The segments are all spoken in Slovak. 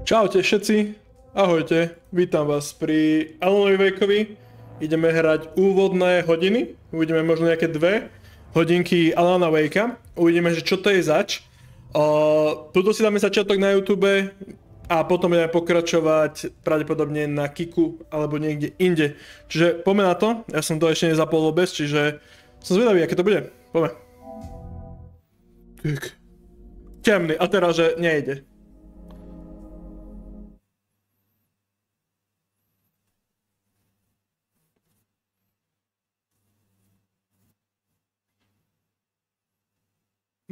Čaute všetci, ahojte, vítam vás pri Alanovi Wake2. Ideme hrať úvodné hodiny, uvidíme možno nejaké 2 hodinky Alana Wakea. Uvidíme, že čo to je zač. Tuto si dáme začiatok na YouTube a potom budeme pokračovať pravdepodobne na Kiku alebo niekde inde. Čiže poďme na to, ja som to ešte nezapol vôbec, čiže som zvedavý, aké to bude. Poďme. Tak. Temný, a teraz, že nejde.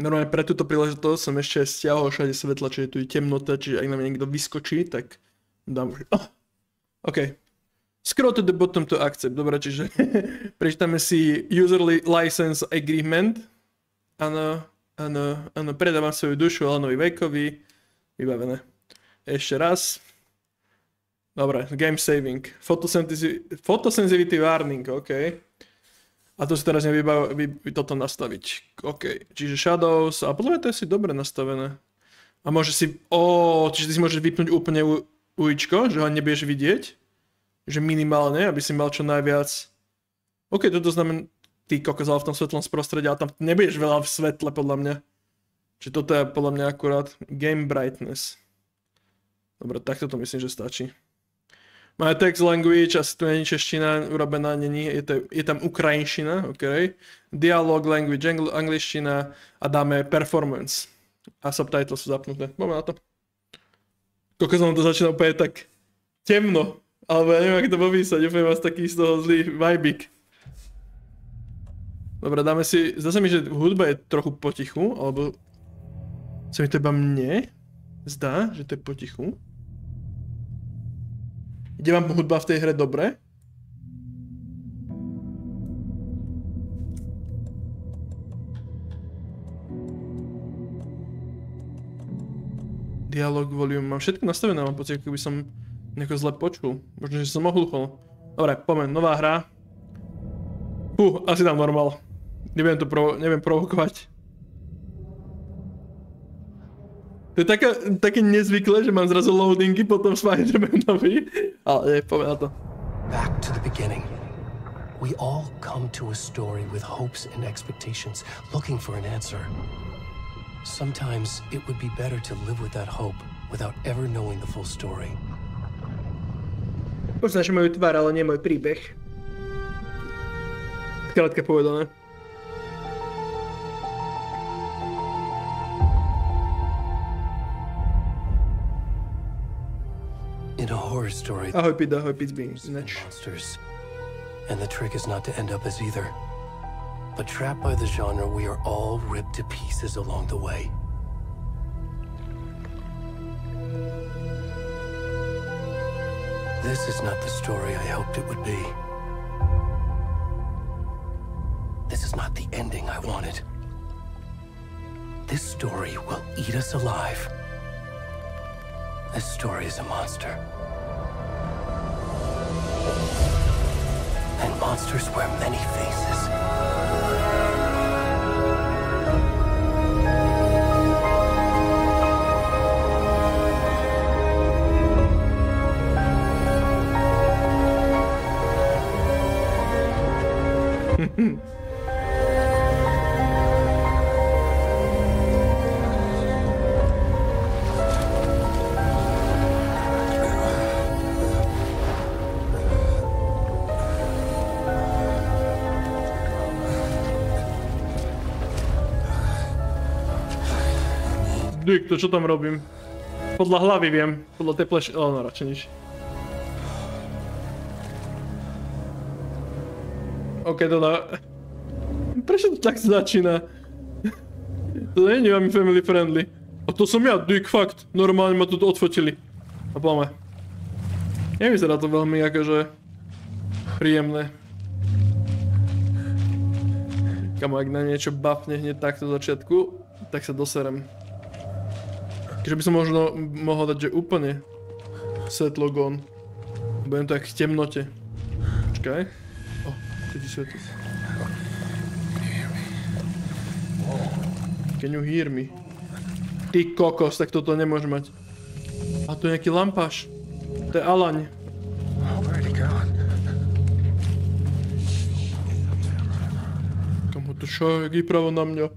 Normálne pre túto príležitosť som ešte stiahol všade svetla, čiže tu je temnota, čiže ak na mňa niekto vyskočí, tak dám už... Oh, OK. Scroll to the bottom to accept. Dobre, čiže prečítame si User License Agreement. Áno, predávam svoju dušu Alanovi Wakeovi. Vybavené. Ešte raz. Dobre, Game Saving. Photosensitivity Warning, OK. A to si teraz toto nastaviť. OK, čiže Shadows, a podľa mňa to je asi dobre nastavené. A môže si, čiže ty si môžeš vypnúť úplne ujičko, že ho nebudeš vidieť. Že minimálne, aby si mal čo najviac. OK, toto znamená, ty kokos, ale v tom svetlom prostredí, ale tam nebudeš veľa v svetle podľa mňa. Čiže toto je podľa mňa akurát Game Brightness. Dobre, takto to myslím, že stačí. Máme text language, asi tu není čeština urobená, není, je tam ukrajinština, OK. Dialog language, angličtina a dáme performance. A subtitles sú zapnuté. Poďme na to. Koľko som to začína úplne tak temno, alebo ja neviem, ako to popísať, úplne vás taký z toho zlý vibík. Dobre, dáme si, zdá sa mi, že hudba je trochu potichu, alebo sa mi to iba mne zdá, že to je potichu. Ide vám hudba v tej hre dobre? Dialog, volume, mám všetko nastavené, mám pocit, ako by som nejako zle počul. Možno, že som ohluchol. Dobre, poďme, nová hra. Asi dám normál. Neviem provokovať. To je také nezvyklé, že mám zrazu loadingy potom Spider-Manovi, ale poďme na to. Back to the beginning. We all come to a story with hopes and expectations, looking for an answer. Sometimes it would be better to live with that hope without ever knowing the full story. Poznáš moju tvár, ale nie môj príbeh. Krátke povedané. In a horror story, Ahoj Pete being monsters. And the trick is not to end up as either. But trapped by the genre, we are all ripped to pieces along the way. This is not the story I hoped it would be. This is not the ending I wanted. This story will eat us alive. This story is a monster. And monsters wear many faces. To čo tam robím? Podľa hlavy viem, podľa tej pleše... no radšej nič. OK, to dá... Prečo to tak začína? To nie je veľmi family friendly. A to som ja, dick, fakt. Normálne ma tu odfotili. A poďme. Nevyzerá to veľmi akože... príjemné. Kamo, ak na niečo bafne hneď takto v začiatku, tak sa doserem. Keďže by som možno mohol dať, že úplne svetlo gone. Budem to jak v temnote. Počkaj. Chodí svetlo. Can you hear me? Ty kokos, tak toto nemôže mať. A tu je nejaký lampáš. To je Alaň. Kamu to čo? Jak je pravo na mňa?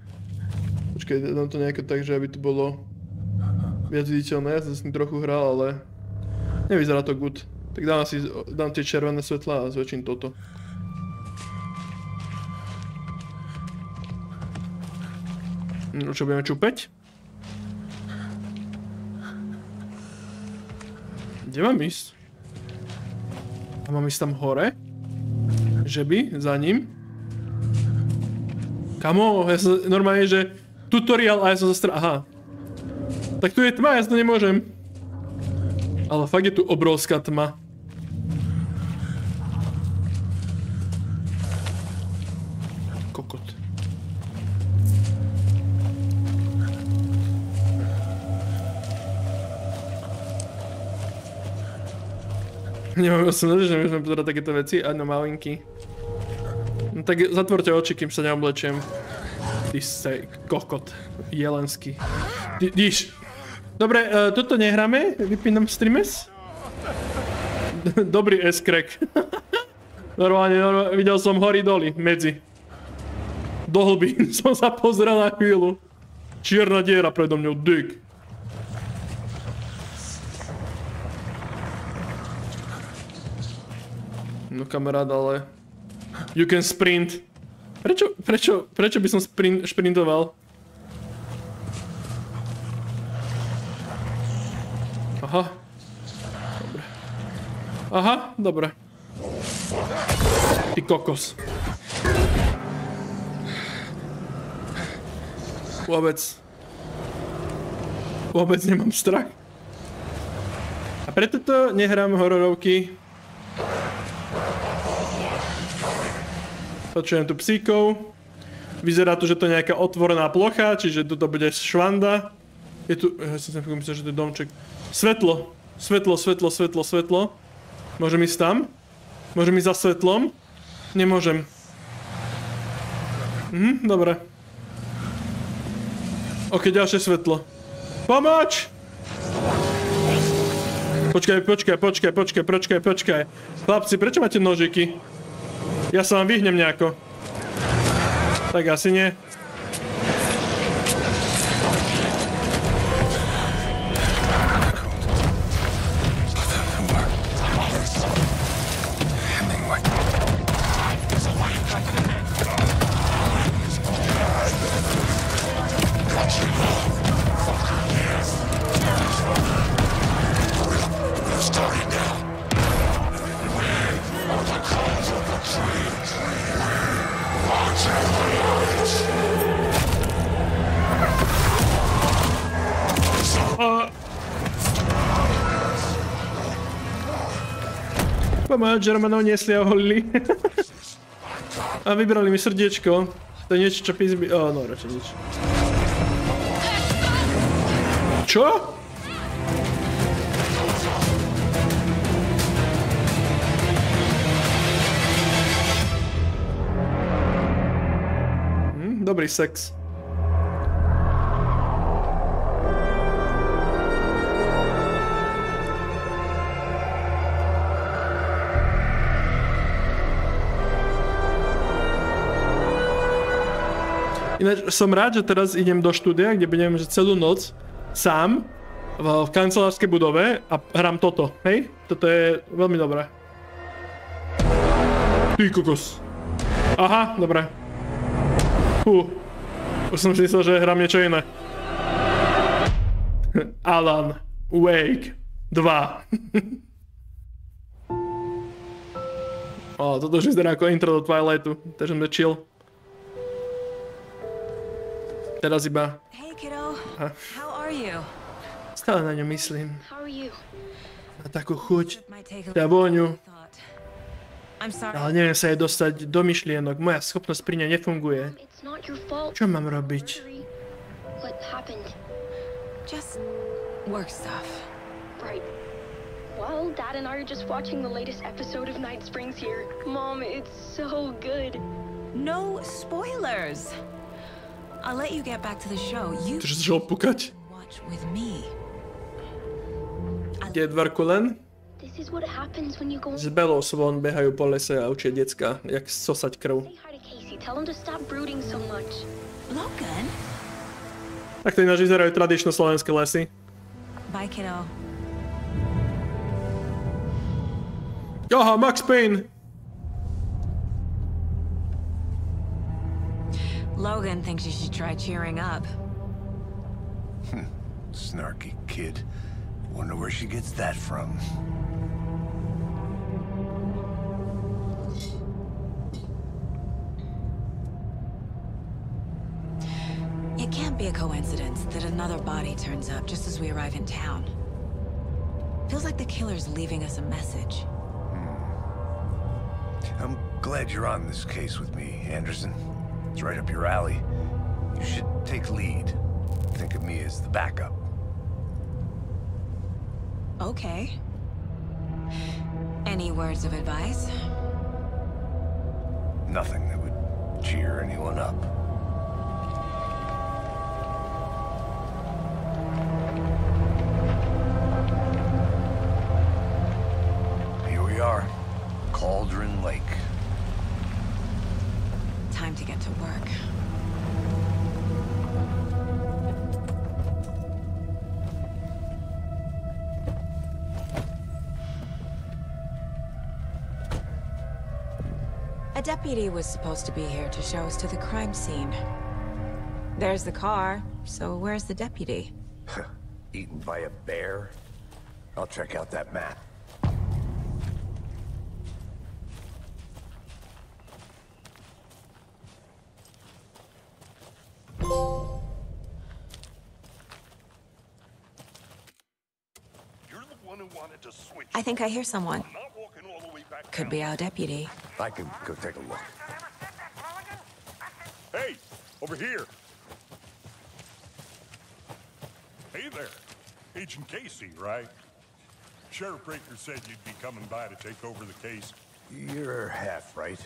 Počkaj, dám to nejako tak, že aby to bolo viac viditeľné. Ja som s tým trochu hral, ale nevyzerá to good. Tak dám tie červené svetlá a zväčším toto. No čo, budeme čúpeť? Kde mám ísť? A mám ísť tam hore? Že by? Za ním? Kamo, ja som normálne, že tutoriál a ja som zastral... Aha. Tak tu je tma, ja to nemôžem. Ale fakt je tu obrovská tma. Kokot. Nemám 18, že môžeme pozerať takéto veci, áno, malinky. No tak zatvorte oči, kým sa neoblečiem. Ty sej, kokot, jelenský. Díš. Dobre, toto nehráme, vypínam streames. Dobrý S-crack. Normálne, videl som hory doly, medzi. Do hlbín som sa pozrel na chvíľu. Čierna diera predo mňou, dick. No kamarát, ale... You can sprint. Prečo by som šprintoval? Aha. Dobre. Aha, dobre. Ty kokos. Vôbec nemám strach. A preto to nehrám hororovky. Počujem tu psíkov. Vyzerá to, že to je nejaká otvorená plocha, čiže tu to bude švanda. Je tu... Ja som si myslel, že to je domček. Svetlo. Svetlo. Môžem ísť tam? Môžem ísť za svetlom? Nemôžem. Dobre. Ok, ďalšie svetlo. Pomoč! Počkaj. Chlapci, prečo máte nožiky? Ja sa vám vyhnem nejako. Tak asi nie. Pomáč, že ma niesli a holili. A vybrali mi srdiečko. To je niečo, čo písby... no, radšej nič. Čo? Dobrý sex. Ináč som rád, že teraz idem do štúdia, kde budem že celú noc sám v kancelárskej budove a hrám toto, hej? Toto je veľmi dobré. Ty kokos. Aha, dobré. Už som si myslel, že hrám niečo iné. Alan Wake 2. Toto už vyzerá ako intro do Twilightu, takže sme chill. Teraz iba... Hey kiddo, how are you? Stále na ňu myslím. Na takú chuť, tá vôňu. Ale neviem sa jej dostať do myšlienok, moja schopnosť pri nej nefunguje. Čo mám robiť? Just work stuff. Right. Well, Dad and I are just watching the latest episode of Night Springs here. Mom, it's so good. No spoilers. I'll let you get back to the show. You Chceš začal pukať? watch with me. Kde je Dvarkulen? This is what happens when you go. S Belou svon behajú po lese a učia decka, jak sosať krv. Say hi to Casey. Tell him to stop brooding so much. Logan? Tak to ináč vyzerajú tradičné slovenské lesy. Bye, kiddo. Aha, Max Payne! Logan thinks you should try cheering up. Snarky kid. Wonder where she gets that from. It can't be a coincidence that another body turns up just as we arrive in town. Feels like the killer's leaving us a message. I'm glad you're on this case with me, Anderson. It's right up your alley. You should take lead. Think of me as the backup. Okay. Any words of advice? Nothing that would cheer anyone up. Here we are. Cauldron Lake. Time to get to work. A deputy was supposed to be here to show us to the crime scene. There's the car, so where's the deputy? Eaten by a bear? I'll check out that map. I think I hear someone. Could be our deputy. I can go take a look. Hey, over here. Hey there. Agent Casey, right? Sheriff Breaker said you'd be coming by to take over the case. You're half right.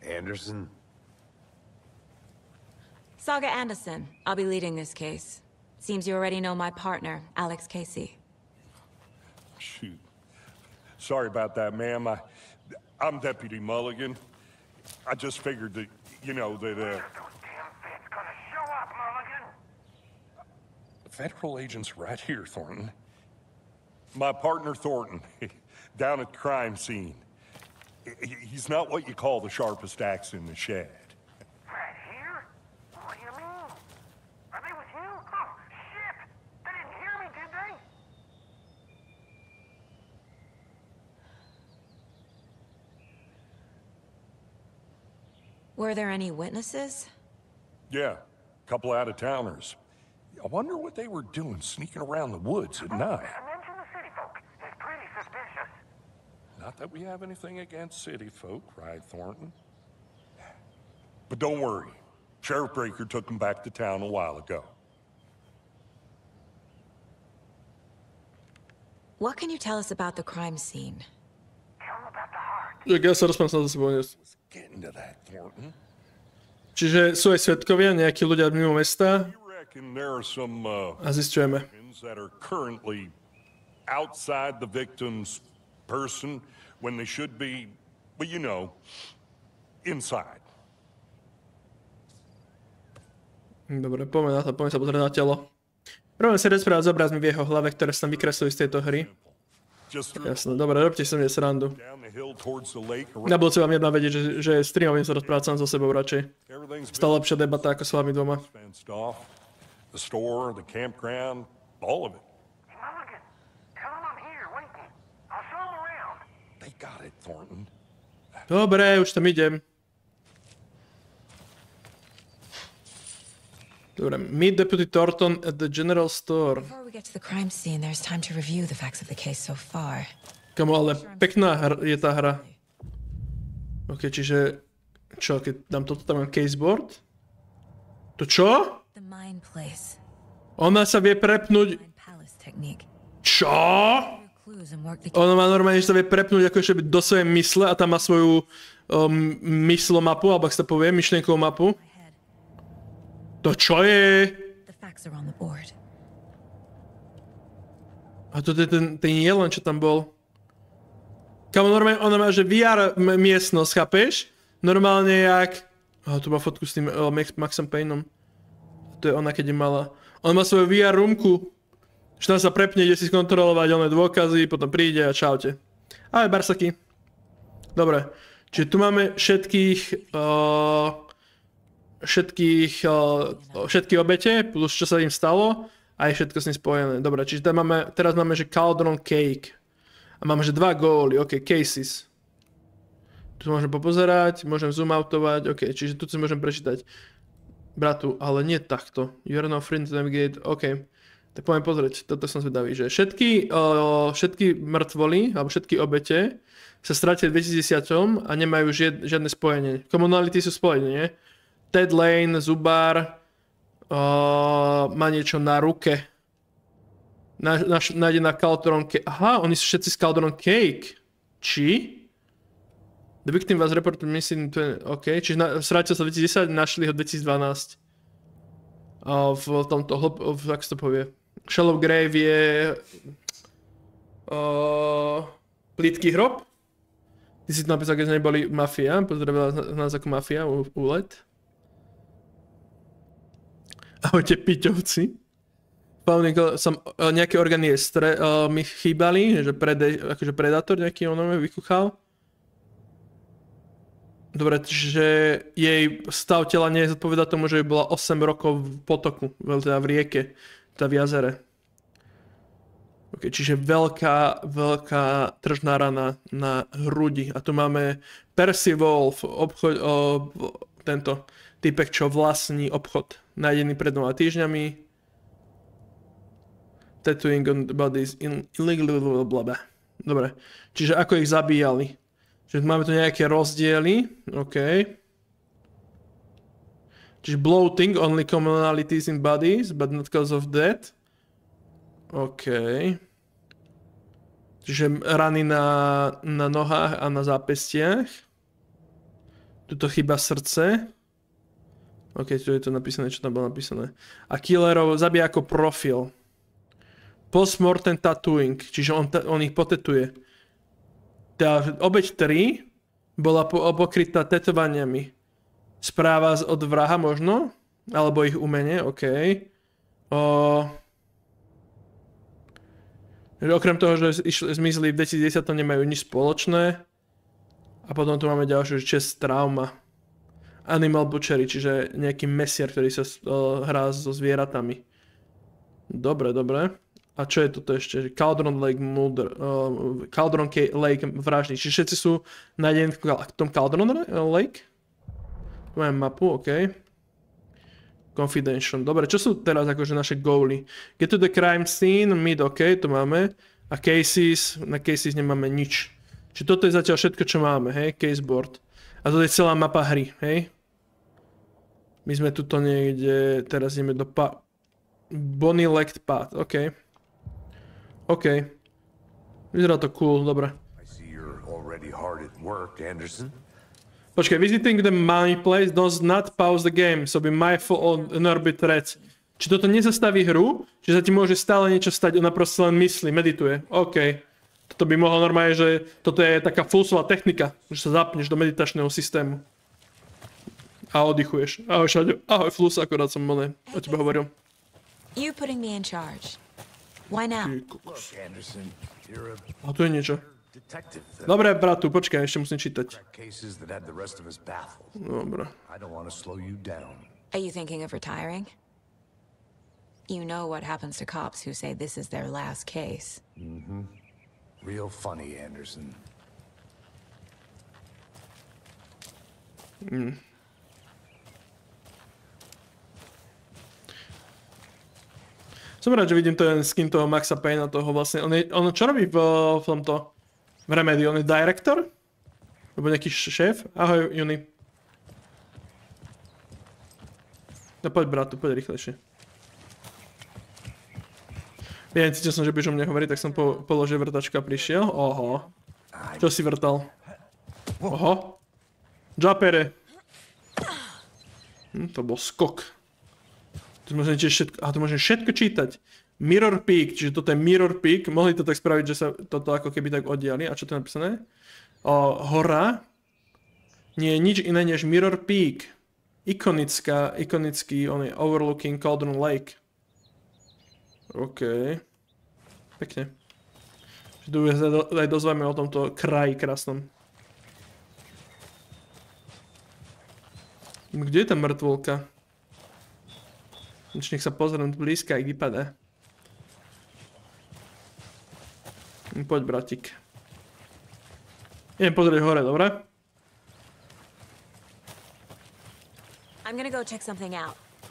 Anderson? Saga Anderson. I'll be leading this case. Seems you already know my partner, Alex Casey. Shoot. Sorry about that, ma'am. I'm Deputy Mulligan. I just figured that, you know, that, Federal agent's right here, Thornton. My partner, Thornton, down at the crime scene. He's not what you call the sharpest axe in the shed. Right here? What do you mean? Are they with you? Oh, shit! They didn't hear me, did they? Were there any witnesses? Yeah, a couple out-of-towners. I wonder what they were doing sneaking around the woods at night. Mention the city folk. It's pretty suspicious. Not that we have anything against city folk, right, Thornton? But don't worry. Sheriff Breaker took them back to town a while ago. What can you tell us about the crime scene? Tell them about the heart. Jak ja sa rozprávám za sebou dnes. Getting to that, Thornton. Čiže sú aj svedkovia, nejakí ľudia mimo mesta You reckon there are some, a zisťujeme. that are currently outside the victim's person when they should be, well, you know, inside. Dobre, poďme na to, poďme sa pozrieť na telo. Prvom si rozprávať s obrazmi v jeho hlave, ktoré sa tam vykreslujú z tejto hry. Just through Jasné, dobre, robte sa mne srandu. down the hill towards the lake. Na budúce vám jedna vedieť, že streamovým sa rozprávať sám so sebou radšej. Everything's Stále lepšia debata ako s vami dvoma. fenced off. The store, the campground, all of it. Hey, Mulligan, tell them I'm here, waiting. I'll show them around. They got it, Thornton. Dobre, už tam idem. Dobre, meet Deputy Thornton at the general store. Before we get to the crime scene, there's time to review the facts of the case so far. Kamo, ale pekná je tá hra. Ok, čiže... Čo, keď dám toto, tam mám caseboard? To čo? The mind place. Ona sa vie prepnúť... Mind palace technique. Čo? Clues and work the Ona má normálne, že sa vie prepnúť ako ešte do svojej mysle a tam má svoju myslomapu, alebo ak sa povie, myšlienkovú mapu. head. To čo je? The facts are on the board. A toto je ten jelen, čo tam bol. Kamo, normálne ona má, že VR miestnosť, chápeš? Normálne jak... tu má fotku s tým Maxom Payneom. To je ona, keď je mala. On má svoju VR roomku. Že tam sa prepne, ide si skontrolovať oné dôkazy, potom príde a čaute. Ahoj, barsaky. Dobre. Čiže tu máme všetky obete, plus čo sa im stalo. A je všetko s ním spojené. Dobre, čiže teraz máme, že Cauldron Cake. A máme, že 2 góly, ok, cases. Tu môžem popozerať, môžem zoom outovať, ok, čiže tu si môžem prečítať. Bratu, ale nie takto. You are no friend to navigate, ok. Tak poďme pozrieť, toto som zvedavý, že všetky mŕtvoly, alebo všetky obete sa stratili v 2010 a nemajú žiadne spojenie. Komunality sú spojené, nie? Ted Lane, Zubar, má niečo na ruke. Nájde na Cauldron Cake. Aha, oni sú všetci z Cauldron Cake. Či? The victim was reported missing. OK, čiže strátil sa 2010, našli ho 2012. V tomto, ako sa to povie? Shallow Grave je... plítký hrob. Ty si to napísal, keď sme neboli mafia. Pozdravila nás ako mafia, úlet. Ahojte, piťovci. Nejaké orgány mi chýbali, že akože predátor nejaký on vykuchal. Dobre, že jej stav tela nezodpovedá tomu, že bola 8 rokov v potoku, teda v rieke, teda v jazere. Okay, čiže veľká tržná rana na hrudi. A tu máme Percy Wolf, tento typek, čo vlastní obchod. Nájdený pred 2 týždňami. Tattooing on the bodies illegal blablabla. Dobre. Čiže ako ich zabíjali. Čiže máme tu nejaké rozdiely. OK. Čiže bloating, only commonalities in bodies, but not cause of death. OK. Čiže rany na nohách a na zápestiach. Tuto chýba srdce. OK, tu je to napísané, čo tam bolo napísané. A killerov zabíja ako profil. Postmortem tattooing, čiže on ich potetuje. Tá obeť 3 bola pokrytá tetovaniami. Správa od vraha možno? Alebo ich umenie, OK. Okrem toho, že zmizli v 2010, nemajú nič spoločné. A potom tu máme ďalšiu, čest trauma. Animal butchery, čiže nejaký mesiar, ktorý sa hrá so zvieratami. Dobre. A čo je toto ešte? Cauldron Lake Cauldron Lake vraždí. Čiže všetci sú nájdení v tom Cauldron Lake? Tu máme mapu, OK. Confidential. Dobre, čo sú teraz akože naše goaly? Get to the crime scene, mid, OK, to máme. A cases, na cases nemáme nič. Čiže toto je zatiaľ všetko, čo máme, hej, caseboard. A toto je celá mapa hry, hej. My sme tuto niekde, teraz ideme do Bonnie Lect Path, OK. OK. Vyzerá to cool, dobre. Počkaj, visiting the money place does not pause the game, so be mindful of nearby threats. Či toto nezastaví hru, že sa ti môže stále niečo stať, ona proste len myslí, medituje. OK. Toto by mohlo normálne, že toto je taká flusová technika, že sa zapneš do meditačného systému. A oddychuješ. Ahoj Šaďo, ahoj flus, akorát som o tebe hovoril. You putting me in charge. Why now? A tu je niečo. Dobre, bratu, počkaj, ešte musím čítať. Dobre. Are you thinking of retiring? You know what happens to cops who say this is their last case. Real funny, Anderson. Som rád, že vidím ten skin toho Maxa Payna, toho vlastne. On čo robí v tomto? V Remedy? On je director? Alebo nejaký šéf? Ahoj, Juni. No poď, bratu, poď rýchlejšie. Ja cítil som, že budeš o mne hovoriť, tak som položil vrtačku a prišiel. Oho. Čo si vrtal? Oho. Džapere. To bol skok. Tu môžem všetko čítať. Mirror Peak, čiže toto je Mirror Peak. Mohli to tak spraviť, že sa toto ako keby tak oddiali. A čo to je napísané? Hora. Nie je nič iné než Mirror Peak. Ikonický, on je overlooking Cauldron Lake. OK. Pekne. Tu aj dozvieme o tomto kraji krásnom. Kde je tá mŕtvolka? Nech sa pozriem blízka, jak vypadá. Poď, bratík. Idem pozrieť hore, dobre?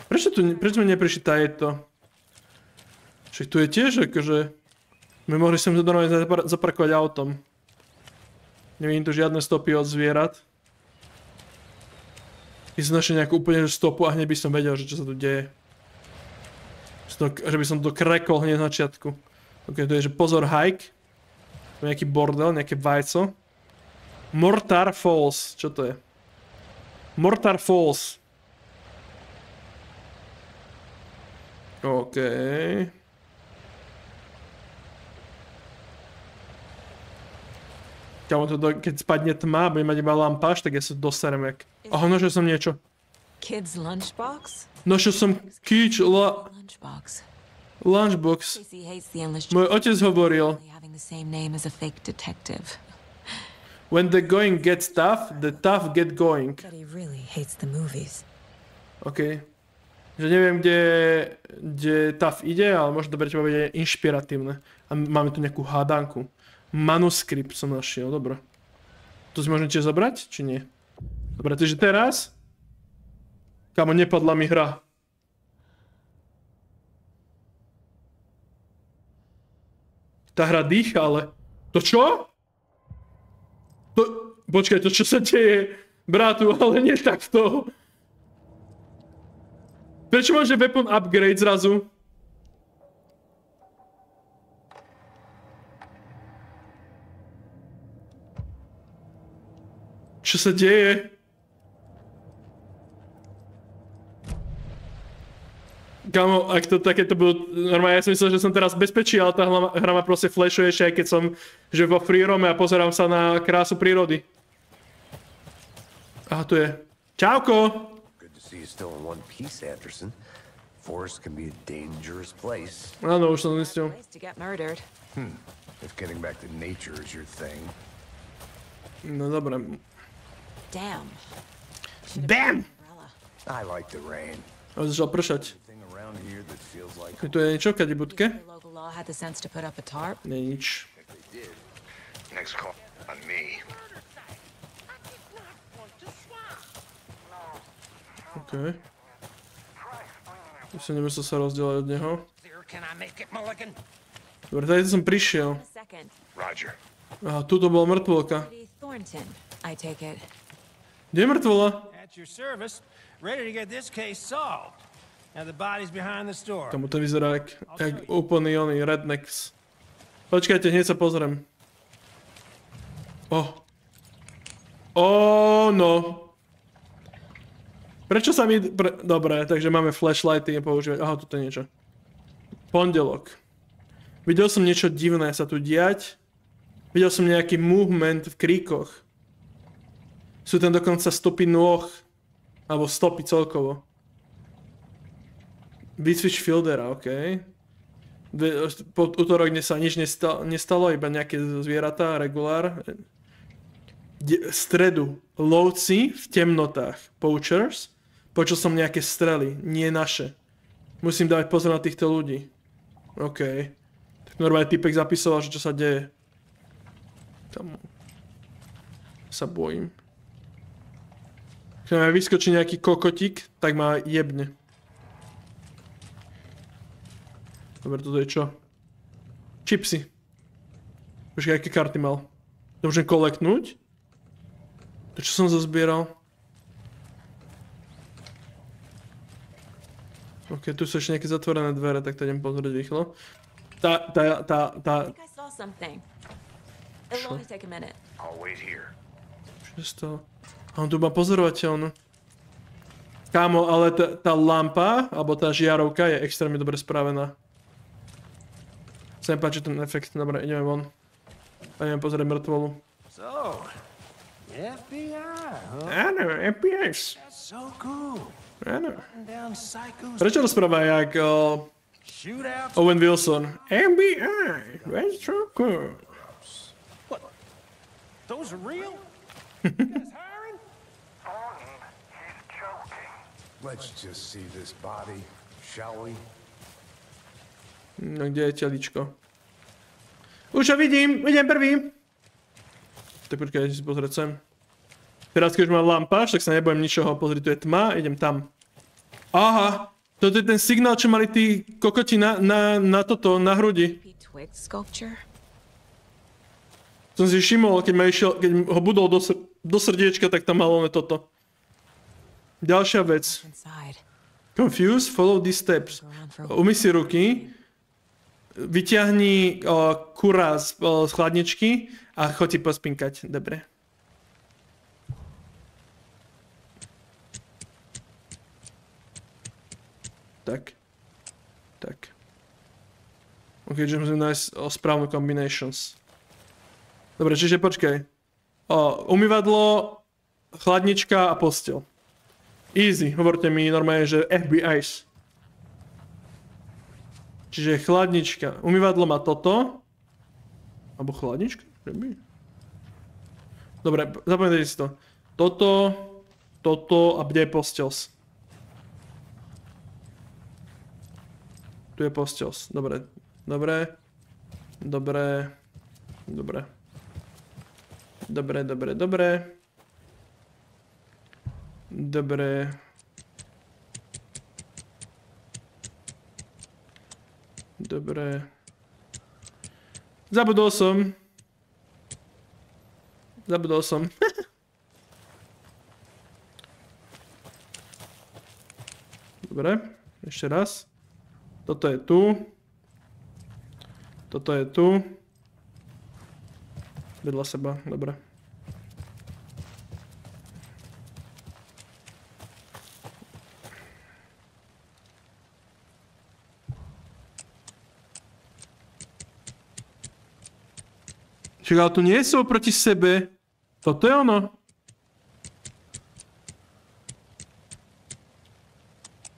Prečo mi neprišli tajeto? Však tu je tiež akože... My mohli sem to normálne zaparkovať autom. Nevidím tu žiadne stopy od zvierat. Keď som našiel nejakú úplne stopu a hneď by som vedel, že čo sa tu deje. Že by som to krekol hneď na začiatku. Ok, to je, že pozor, hike. Nejaký bordel, nejaké vajco. Mortar Falls, čo to je? Mortar Falls. OK. Keď spadne tma, bude mať iba lampáž, tak ja sa doserem jak... Aha, nožil som niečo. Kid's lunchbox? Nožil som lunchbox. Môj otec hovoril. When the going gets tough, the tough get going. OK. Že neviem, kde tough ide, ale možno to pre teba bude inšpiratívne. A máme tu nejakú hádanku. Manuskript som našiel, dobro. To si môžem tiež zobrať, či nie? Dobre, takže teraz... Kamo, nepadla mi hra. Tá hra dýcha, ale... To čo? Počkaj, to čo sa deje, bratu, ale nie takto. Prečo máš weapon upgrade zrazu? Čo sa deje? Kamo, ak to takéto budú... Normálne, ja som myslel, že som teraz v bezpečí, ale tá hra ma proste flashuje ešte aj keď som že vo freerome a pozerám sa na krásu prírody. Aha, tu je. Čauko! Good to see you still in one piece, Anderson. Forest can be a dangerous place. Áno, už som zistil. If getting back to nature is your thing. No dobré. Damn. Damn! I like the rain. A začal pršať. Tu je niečo v kadibudke? Nie je nič. Next call on me. OK. Už som nemusel sa rozdieľať od neho. Dobre, tady som prišiel. Aha, tuto bola mŕtvolka. Kde je mŕtvola? Kamu to vyzerá jak úplný oný rednecks. Počkajte, hneď sa pozriem. No. Prečo sa mi... Dobre, takže máme flashlighty používať. Aha, toto je niečo. Pondelok. Videl som niečo divné sa tu diať. Videl som nejaký movement v kríkoch. Sú tam dokonca stopy nôh. Alebo stopy celkovo. Switch Fieldera, OK. Po útorok sa nič nestalo, iba nejaké zvieratá, regulár. Stredu. Lovci v temnotách. Poachers. Počul som nejaké strely, nie naše. Musím dávať pozor na týchto ľudí. OK. Tak normálne typek zapisoval, že čo sa deje. Tam sa bojím. Keď ma vyskočí nejaký kokotík, tak ma jebne. Dobre, toto je čo? Čipsy. Počkaj, aké karty mal? To môžem kolektnúť? To čo som zozbieral? OK, tu sú ešte nejaké zatvorené dvere, tak to idem pozrieť rýchlo. Čo? Čo je stalo? A on tu má pozorovateľnú. Kámo, ale tá lampa, alebo tá žiarovka je extrémne dobre spravená. Sa mi páči ten efekt. Dobre, ideme von. A ideme pozrieť mŕtvolu. So, FBI, huh? Áno, FBI. That's so cool. Áno. Down psychos. Prečo rozpráva jak Shootouts. Owen Wilson? FBI, that's so cool. What? Those are real? You guys hiring? Thornton, he's joking. Let's just see this body, shall we? No kde je teličko? Už ho vidím prvý. Tak počkaj, si pozrieť sem. Teraz keď už mám lampáš, tak sa nebojím ničoho. Pozri, tu je tma, idem tam. Aha, toto je ten signál, čo mali tí kokoti na toto, na hrudi. Som si všimol, keď ho budol do srdiečka, tak tam malo toto. Ďalšia vec. Confuse, follow these steps. Umyj si ruky. Vyťahni kura z chladničky a choď ti pospinkať. Dobre. Tak. Ok, že musím nájsť správnu combinations. Dobre, čiže počkaj. Umývadlo, chladnička a posteľ. Easy, hovorte mi normálne, že FBI's. Čiže chladnička. Umývadlo má toto. Alebo chladnička? Dobre, zapamätajte si to. Toto a kde je posteľ? Tu je posteľ. Dobre. Dobre. Zabudol som. Dobre, ešte raz. Toto je tu. Vedľa seba, dobre. Čiže ale tu nie sú oproti sebe. Toto je ono.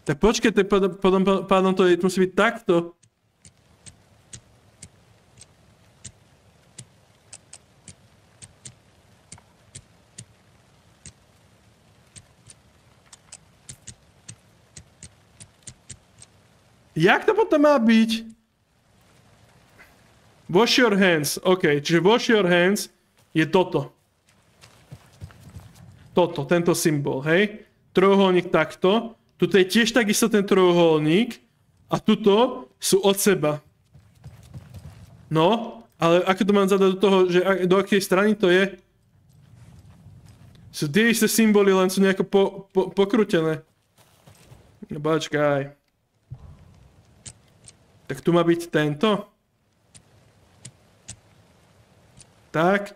Tak počkej, pádom to musí byť takto. Jak to potom má byť? Wash your hands. OK, čiže wash your hands je toto. Tento symbol, hej? Trojuholník takto. Tuto je tiež takisto ten trojuholník. A tuto sú od seba. No, ale ako to mám zadať do toho, že do akej strany to je? Sú tie isté symboly, len sú nejako pokrútené. No počkaj. Tak tu má byť tento. Tak.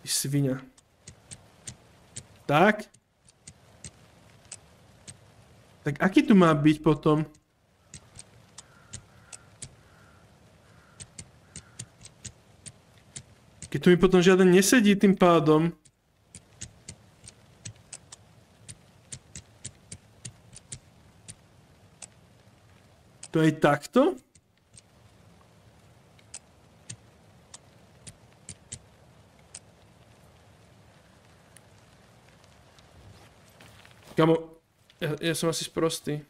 Svinia. Tak. Tak aký tu má byť potom? Keď tu mi potom žiaden nesedí tým pádom. To je takto? Kamo, ja som asi sprostý.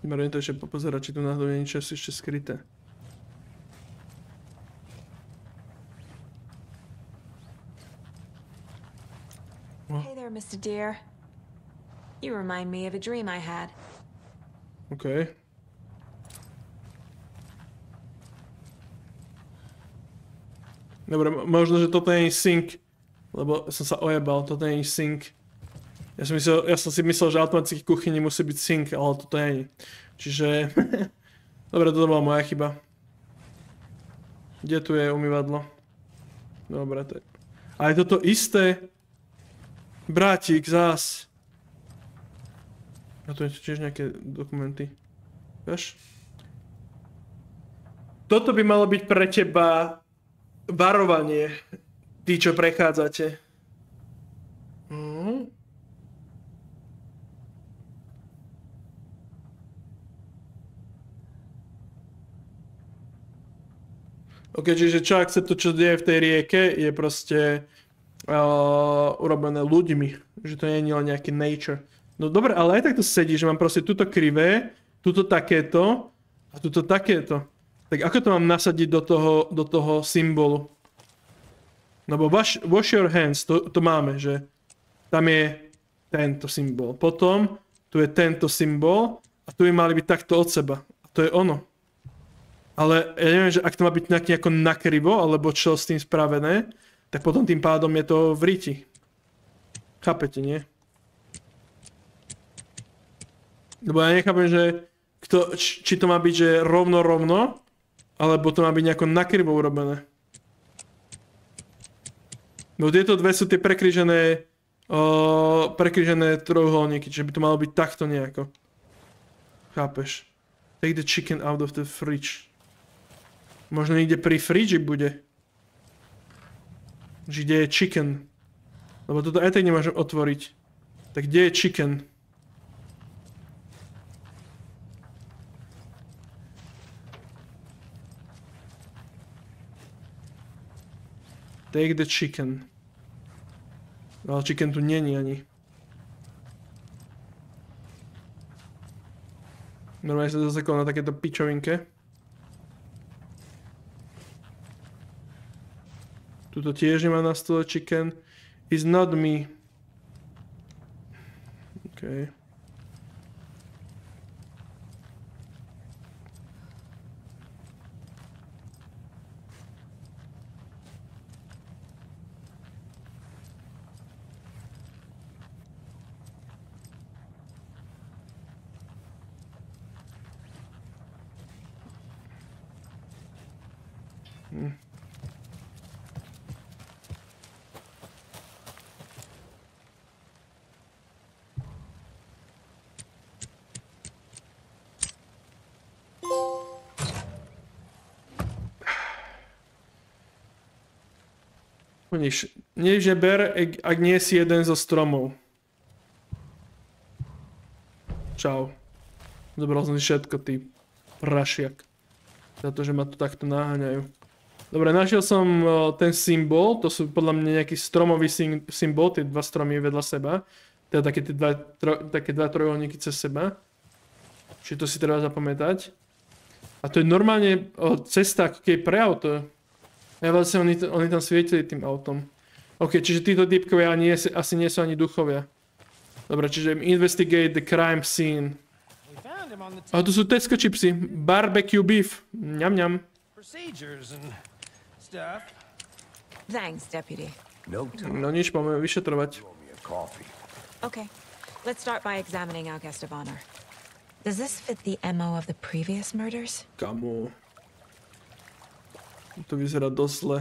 Ideme to ešte popozerať, či tu náhodou je niečo ešte skryté. Hey there, Mr. Deer. You remind me of a dream I had. Okay. Dobre, možno, že toto nie je sync, lebo som sa ojebal, toto nie je sync. Ja som si myslel, že automaticky v kuchyni musí byť sync, ale toto nie je. Čiže... Dobre, toto bola moja chyba. Kde tu je umývadlo? Dobre, to je... A je toto isté. Brátik, zás. A to je tiež nejaké dokumenty. Vieš? Toto by malo byť pre teba varovanie. Tí, čo prechádzate. Ok, čiže čo ak sa to, čo deje v tej rieke, je proste urobené ľuďmi. Že to nie je len nejaký nature. No dobre, ale aj tak to sedí, že mám proste tuto krivé, tuto takéto a tuto takéto. Tak ako to mám nasadiť do toho symbolu? Lebo wash your hands, to máme, že tam je tento symbol. Potom tu je tento symbol a tu by mali byť takto od seba. A to je ono. Ale ja neviem, že ak to má byť nejako nakrivo, alebo čo s tým spravené, tak potom tým pádom je to v riti. Chápete, nie? Lebo ja nechápem, že či to má byť, že rovno, alebo to má byť nejako nakrivo urobené. No tieto dve sú tie prekryžené trojuholníky, čiže by to malo byť takto nejako. Chápeš? Take the chicken out of the fridge. Možno niekde pri fridži bude. Že kde je chicken. Lebo toto aj tak nemôžem otvoriť. Tak kde je chicken? Take the chicken. Ale chicken tu není ani. Normálne sa zasekol na takéto pičovinke. Tuto tiež nemá na stole chicken. Is not me. OK. Nič neber, ak nie si jeden zo stromov. Čau. Zobral som si všetko, ty prašiak. Za to, že ma tu takto naháňajú. Dobre, našiel som ten symbol, to sú podľa mňa nejaký stromový symbol, tie dva stromy vedľa seba. Teda také dva trojuholníky cez seba. Čiže to si treba zapamätať. A to je normálne cesta ako keby pre auto. Ja vlastne oni tam svietili tým autom. OK, čiže títo typkovia asi nie sú ani duchovia. Dobre, čiže investigate the crime scene. A tu sú Tesco chipsy. Barbecue beef. Ňam, ňam. Thanks, deputy. No nič, máme vyšetrovať. Okay, let's start by examining our guest of honor. Does this fit the MO of the previous murders? Kamo. To vyzerá dosť zle.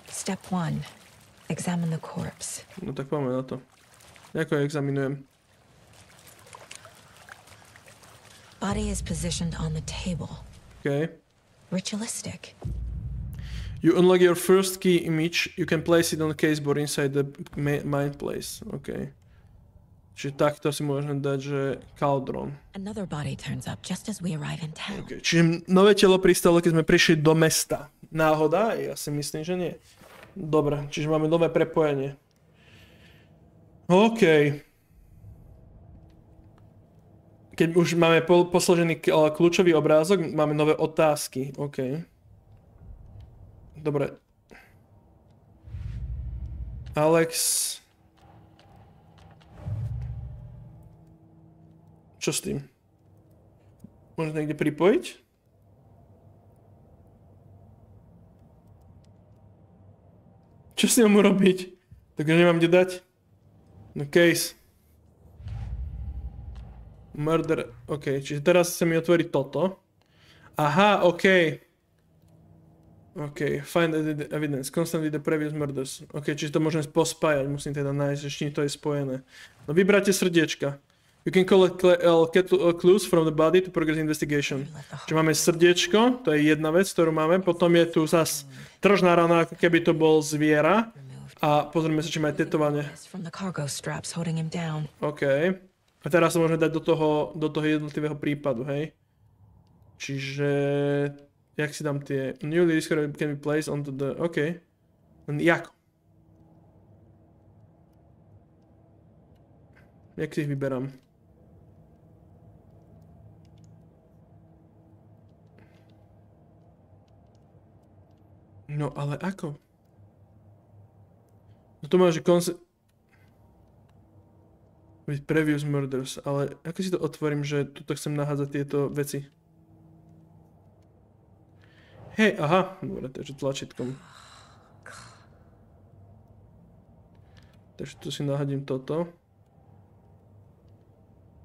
Step 1. Examine the corpse. No tak poďme na to. Ako ja examinujem? Body is positioned on the table. OK. Ritualistic. You unlock your first key image. You can place it on the caseboard inside the mind place. OK. Čiže takto si môžem dať, že kaldron. Another body turns up just as we arrive in town. Okay. Čiže nové telo pristalo, keď sme prišli do mesta. Náhoda? Ja si myslím, že nie. Dobre, čiže máme nové prepojenie. OK. Keď už máme posložený kľúčový obrázok, máme nové otázky. OK. Dobre. Alex... Čo s tým? Môžem niekde pripojiť? Čo s tým mám urobiť? Tak ho nemám kde dať? No case. Murder. OK, čiže teraz sa mi otvorí toto. Aha, OK. OK, find evidence, constantly the previous murders. OK, čiže to môžem pospájať, musím teda nájsť, že či to je spojené. No vybráte srdiečka. You can collect clues from the body to progress investigation. Čiže máme srdiečko, to je jedna vec, ktorú máme. Potom je tu zas tržná rana, ako keby to bol zviera. A pozrieme sa, či má tetovanie. OK. A teraz sa môžeme dať do toho jednotlivého prípadu, hej? Čiže... Jak si dám tie... Newly discovered can be placed onto the... OK. Jak? Jak si ich vyberám? No ale ako? No to máš, že with previous murders, ale ako si to otvorím, že tuto chcem nahádzať tieto veci? Hej, aha, dobre, takže tlačítkom. Takže tu si nahadím toto.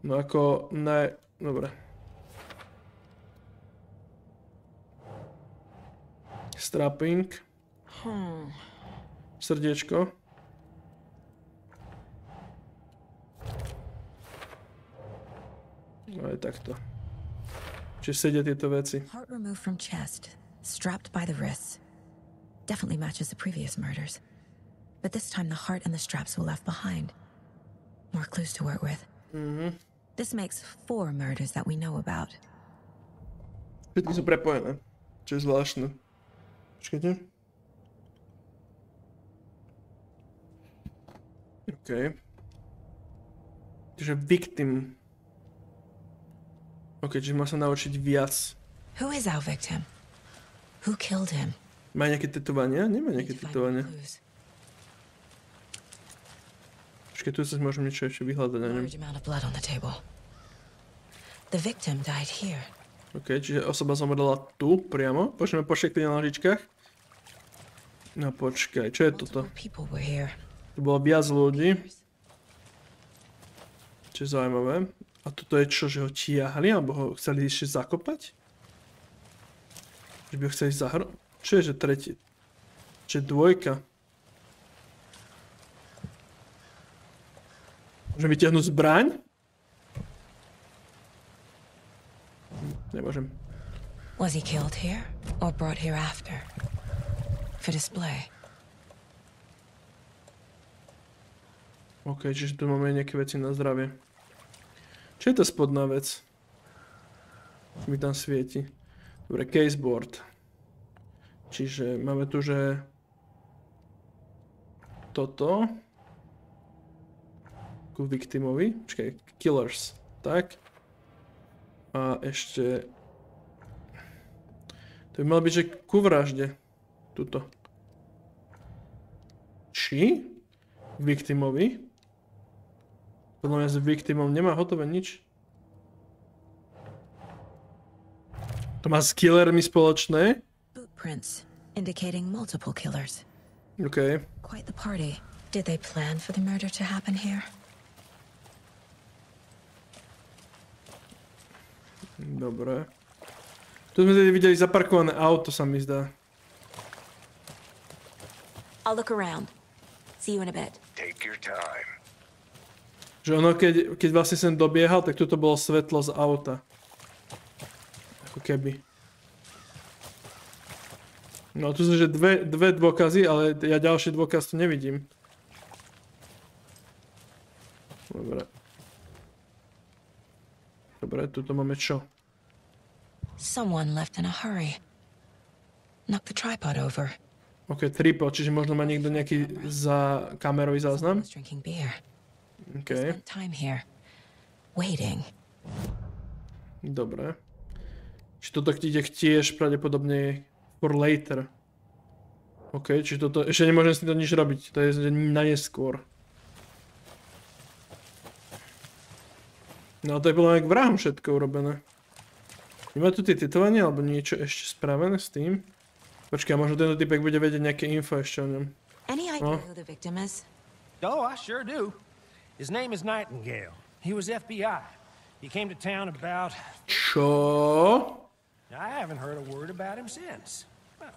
No ako dobre. Strapping. Srdiečko. No aj takto. Čiže sedia tieto veci. Heart removed from chest. Strapped by the wrists. Definitely matches the previous murders. But this time the heart and the straps were left behind. More clues to work with. This makes 4 murders that we know about. Všetky sú prepojené. Čo je zvláštne. Počkajte. OK. Takže victim. OK, čiže má sa naučiť viac. Who is our victim? Who killed him? Má nejaké tetovania? Nemá nejaké tetovania. Počkaj, tu sa môžem niečo ešte vyhľadať na ňom. The victim died here. OK, čiže osoba zomrela tu, priamo. Počneme počkať na nožičkách. No počkaj, čo je toto? Tu bolo viac ľudí. Čo je zaujímavé. A toto je čo, že ho tiahli, alebo ho chceli ešte zakopať? Že by ho chceli zahrnúť? Čo je, že tretí? Čo je dvojka? Môžem vytiahnuť zbraň? Nemôžem. Was he killed here or brought here after? For display. OK, čiže tu máme nejaké veci na zdravie. Čo je tá spodná vec? Mi tam svieti. Dobre, caseboard. Čiže máme tu, že... Toto. Ku victimovi. Počkaj, killers. Tak. A ešte... To by malo byť, že ku vražde. Tuto. Či? Victimovi. Podľa mňa s victimom nemá hotové nič. To má s killermi spoločné. Footprints indicating multiple killers. OK. Quite the party. Did they plan for the murder to happen here? Dobre. Tu sme tedy videli zaparkované auto, sa mi zdá. I'll look around. See you in a bit. Take your time. Že ono, keď vlastne sem dobiehal, tak tuto bolo svetlo z auta. Ako keby. No tu sú, že dve dôkazy, ale ja ďalší dôkaz tu nevidím. Dobre. Dobre, tuto máme čo? Someone left in a hurry. Knock the tripod over. OK, tripod, čiže možno má niekto nejaký kamerový záznam. Drinking beer. OK. Spent time here, waiting. Dobre. Čiže toto ide tiež pravdepodobne for later. OK, čiže toto... Ešte nemôžem s týmto nič robiť. To je na neskôr. No to je podľa mňa k vrahom všetko urobené. Nemá tu tie tetovania alebo niečo ešte spravené s tým? Počkaj, možno tento typek bude vedieť nejaké info ešte o ňom. Any idea who the victim is? Oh, I sure do. His name is Nightingale. He was FBI. He came to town about... Čo? I haven't heard a word about him since. Well,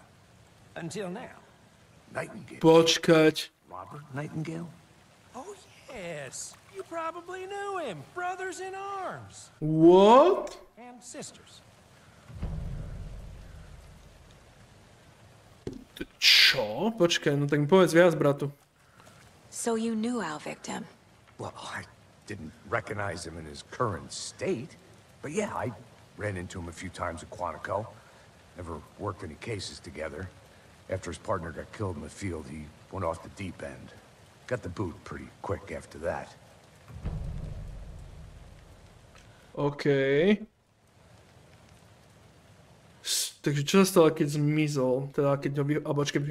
Until now. Nightingale. Počkať. Robert Nightingale? Oh, yes. You probably knew him. Brothers in arms. What? And sisters. Čo? Počkaj, no tak mi povedz viac, bratu. So you knew our victim? Well, I didn't recognize him in his current state. But yeah, I ran into him a few times at Quantico. Never worked any cases together. After his partner got killed in the field, he went off the deep end. Got the boot pretty quick after that. OK. Takže čo sa stalo, keď zmizol? Teda keď ho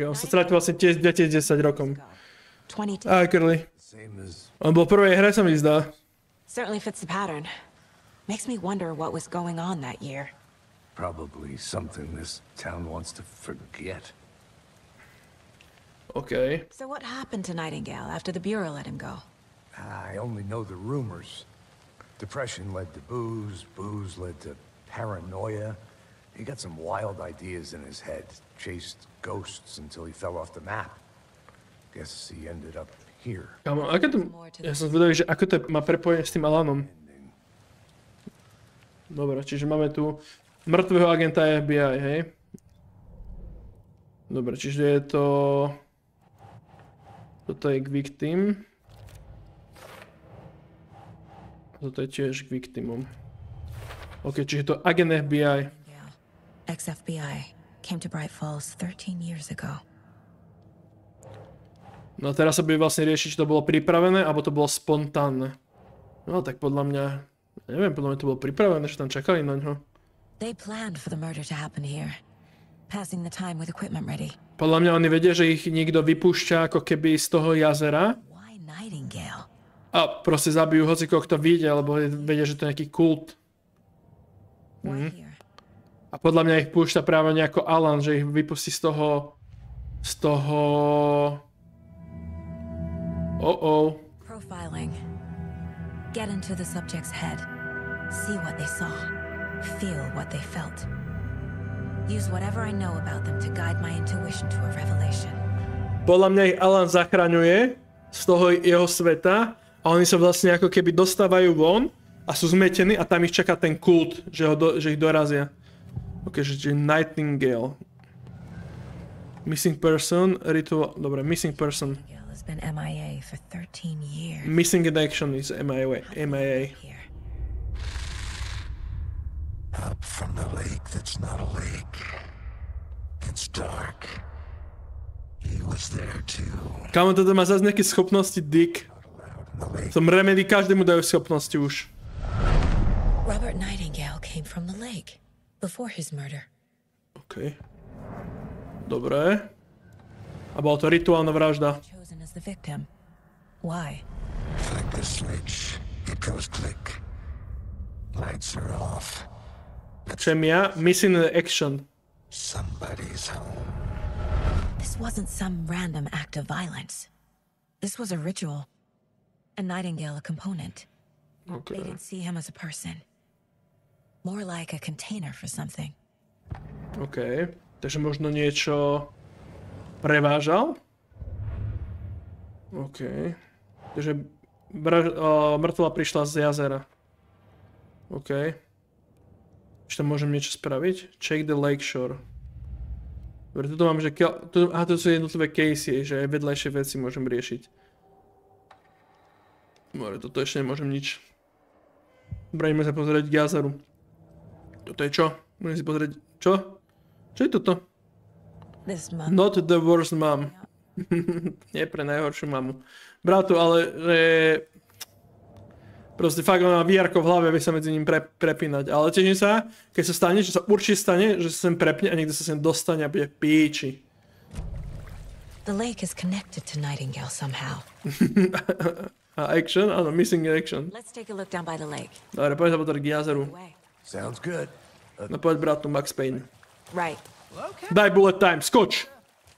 on sa strátil vlastne tiež 2010 rokom. Aj, Curly. On bol v prvej hre, sa mi zdá. Certainly fits the pattern. Makes me wonder what was going on that year. Probably something this town wants to forget. OK. So what happened to Nightingale after the Bureau let him go? I only know the rumors. Depression led to booze, booze led to paranoia. He got some wild ideas in his head, chased ghosts until he fell off the map. Guess he ended up here. Kámo, aké to... Ja som zvedavý, že ako to má prepojenie s tým Alanom. Dobre, čiže máme tu mŕtvého agenta FBI, hej? Dobre, čiže je to... Toto je k victim. Toto je tiež k victimom. OK, čiže to agent FBI. Ex-FBI came to Bright Falls 13 years ago. No a teraz sa bude vlastne riešiť, či to bolo pripravené, alebo to bolo spontánne. No tak podľa mňa... Neviem, podľa mňa to bolo pripravené, že tam čakali na ňo. They planned for the murder to happen here. Passing the time with equipment ready. Podľa mňa oni vedia, že ich niekto vypúšťa ako keby z toho jazera. Why Nightingale? A proste zabijú hocikoho, kto vyjde, alebo vedia, že to je nejaký kult. Why here? A podľa mňa ich púšťa práve nejako Alan, že ich vypustí z toho... Profiling. Get into the subject's head. See what they saw. Feel what they felt. Use whatever I know about them to guide my intuition to a revelation. Podľa mňa ich Alan zachraňuje z toho jeho sveta a oni sa vlastne ako keby dostávajú von a sú zmetení a tam ich čaká ten kult, že ich dorazia. OK, že Nightingale. Missing person, ritual... Dobre, missing person. Nightingale has been MIA for 13 years. Missing in action is MIA. Here. Up from the lake that's not a lake. It's dark. He was there too. Kámo, toto má zase nejaké schopnosti, Dick. V tom Remedy každému dajú schopnosti už. Robert Nightingale came from the lake before his murder. OK. Dobre. A bola to rituálna vražda. Chosen as the victim. Why? Flick the switch. It goes click. Lights are off. Čem ja? Missing in action. Somebody's home. This wasn't some random act of violence. This was a ritual. And Nightingale a component. OK. They didn't see him as a person. More like a container for something. OK. Takže možno niečo prevážal? OK. Takže mŕtvola prišla z jazera. OK. Či tam môžem niečo spraviť? Check the lake shore. Dobre, tuto mám, že... to sú jednotlivé casey, že aj vedľajšie veci môžem riešiť. Dobre, toto ešte nemôžem nič. Dobre, ideme sa pozrieť k jazeru. Toto je čo? Môžem si pozrieť... Čo? Čo je toto? Not the worst mom. Nie pre najhoršiu mamu. Bratu, ale že... Proste fakt on má VR-ko v hlave, vie sa medzi ním prepínať. Ale teším sa, keď sa stane, že sa určite stane, že sa sem prepne a niekto sa sem dostane a bude píči. The lake is connected to Nightingale somehow. A action? Áno, missing action. Let's take a look down by the lake. Dobre, poď sa potom k jazeru. Sounds good. No poď bratu, Max Payne. Right. Daj bullet time, skoč!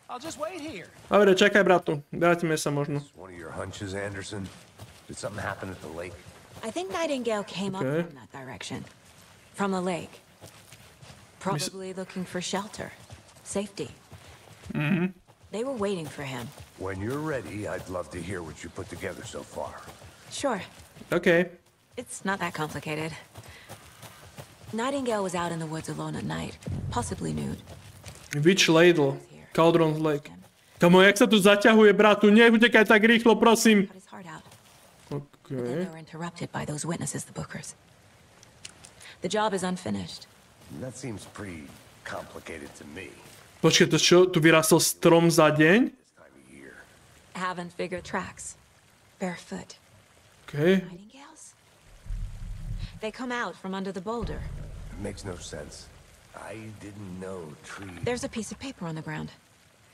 I'll just wait here. Dobre, čakaj bratu, vrátime sa možno. One of your hunches, Anderson? Did something happen at the lake? I think Nightingale came up Okay. from that direction. From the lake. Probably looking for shelter. Safety. They were waiting for him. When you're ready, I'd love to hear what you put together so far. Sure. OK. It's not that complicated. Nightingale was out in the woods alone at night, possibly nude. Witch Ladle. Cauldron Lake. Kamo, jak sa tu zaťahuje, bratu? Neutekaj tak rýchlo, prosím. Cut his heart out. OK. Then they were interrupted by those witnesses, the Bookers. The job is unfinished. That seems pretty complicated to me. Počkej, to čo? Tu vyrastol strom za deň? This time of year. Haven't figured tracks. Barefoot. OK. Nightingales? They come out from under the boulder. It makes no sense. I didn't know trees. There's a piece of paper on the ground.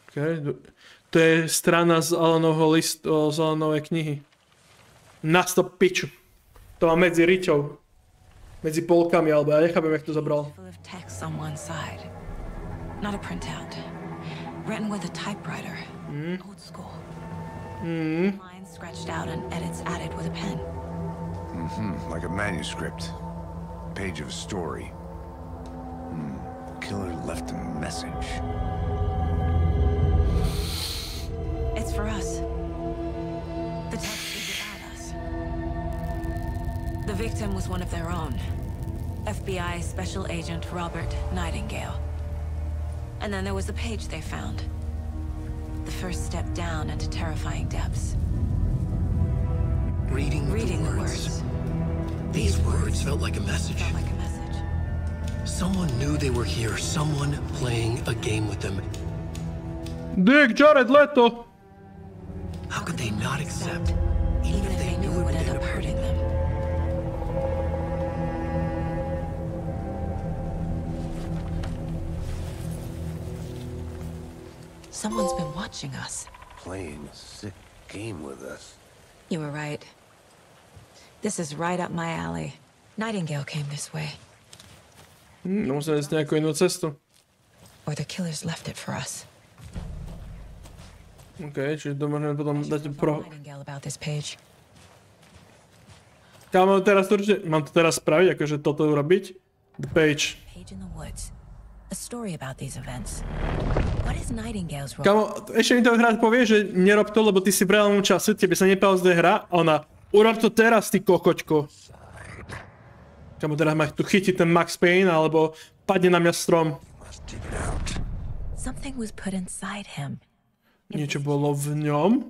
OK. To je strana z Alanovho listu, z Alanovej knihy. Na stop piču. To má medzi riťou. Medzi polkami, alebo ja nechápem, jak to zabral. Full of text on one side. Not a printout. Written with a typewriter. Old school. Lines scratched out and edits added with a pen. Like a manuscript. Page of a story. The killer left a message. It's for us. The text is about us. The victim was one of their own. FBI Special Agent Robert Nightingale. And then there was the page they found. The first step down into terrifying depths. Reading the words. These words felt like a message. Felt like a message. Someone knew they were here. Someone playing a game with them. Dick, Jared Leto! How could they not accept? Even if they knew it would end up hurting them. Someone's been watching us. Playing a sick game with us. You were right. This is right up my alley. Nightingale came this way. Musíme ísť nejakú inú cestu. Or the killers left it for us. OK, čiže to môžeme potom dať pro... Nightingale about this page. Kámo, teraz to určite... Mám to teraz spraviť, akože toto urobiť? The page. Page in the woods. A story about these events. What is Nightingale's role? Kámo, ešte mi to hra povie, že nerob to, lebo ty si v reálnom čase, tebe sa nepauzde hra a ona... Urob to teraz, ty kokoťko. Kámo, teraz ma tu chytí ten Max Payne, alebo padne na mňa strom. Something was put inside him. Niečo bolo v ňom?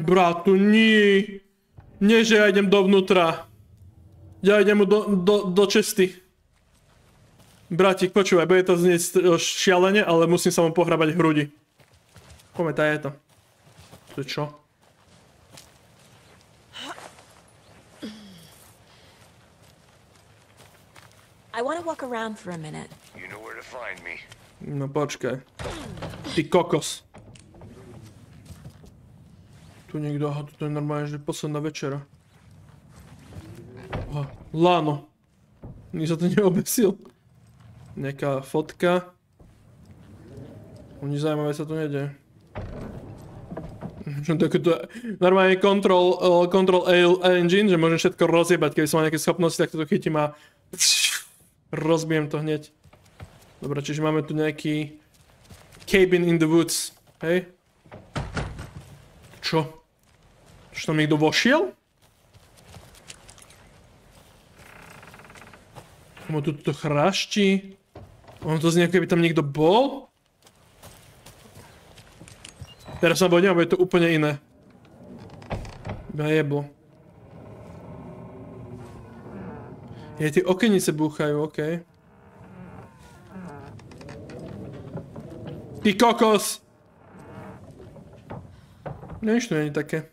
Bratu, nie. Nie, že ja idem dovnútra. Ja idem mu do česty. Bratík, počúvaj, bude to znieť šialene, ale musím sa mu pohrabať v hrudi. Pamätaj, je to. To je čo? I want to walk around for a minute. You know where to find me. No počkaj. Ty kokos. Tu niekto, aha, tu je normálne, že posledná večera. Aha, Lano. Nik sa to neobesil. Nejaká fotka. Nič zaujímavé sa tu nedeje. Normálne control A engine, že môžem všetko rozjebať, keby som mal nejaké schopnosti, tak to chytím a rozbijem to hneď. Dobre, čiže máme tu nejaký cabin in the woods, hej? Čo? Čo tam niekto vošiel? Ono tu to chraští. Ono to znie, ako by tam niekto bol. Teraz sa bodím, je to úplne iné. Jebo. Je, tie okenice búchajú, okej. Ty kokos! Nič tu nie je také.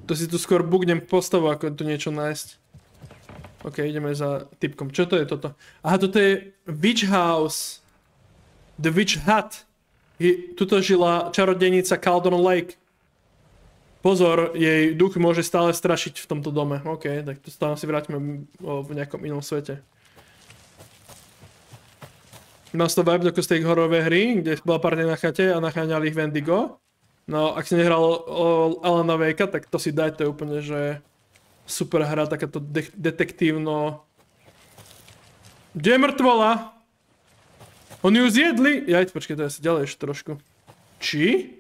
To si tu skôr bugnem postavu, ako tu niečo nájsť. OK, ideme za typkom. Čo to je toto? Aha, toto je Witch House. The Witch Hut. Tuto žila čarodejnica Cauldron Lake. Pozor, jej duch môže stále strašiť v tomto dome. OK, tak to stále si vrátime v nejakom inom svete. Nás to vibe ako z tej hororovej hry, kde bola partia na chate a nacháňali ich Wendigo. No, ak si nehral Alana Wake, tak to si daj, to je úplne, že super hra, takáto detektívno... Kde je mŕtvola? Oni ju zjedli! Jaj, počkej, to je asi ďalej ešte trošku. Či?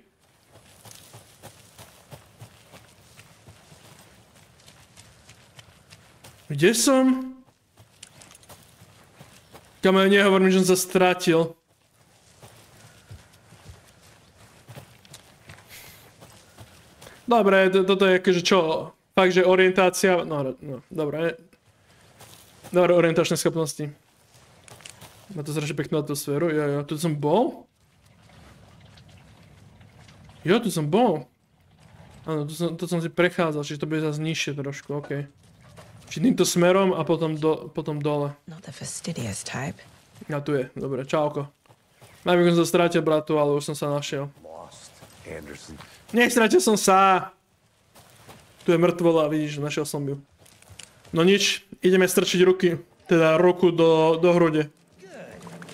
Kde som? Kam ja nehovorím, že som sa stratil. Dobre, toto je akože čo? Fakt, že orientácia... No, dobre. Dobre, orientačné schopnosti. Má to strašne peknú atmosféru. Jo, tu som bol? Jo, tu som bol. Áno, tu som si prechádzal, čiže to bude zase nižšie trošku, okej. Čiže týmto smerom a potom dole. A tu je, dobre, čauko. Najmä som sa strátil, bratu, ale už som sa našiel. Nestratil som sa! Tu je mŕtvola, vidíš, našiel som ju. No nič, ideme strčiť ruky, teda ruku do hrude.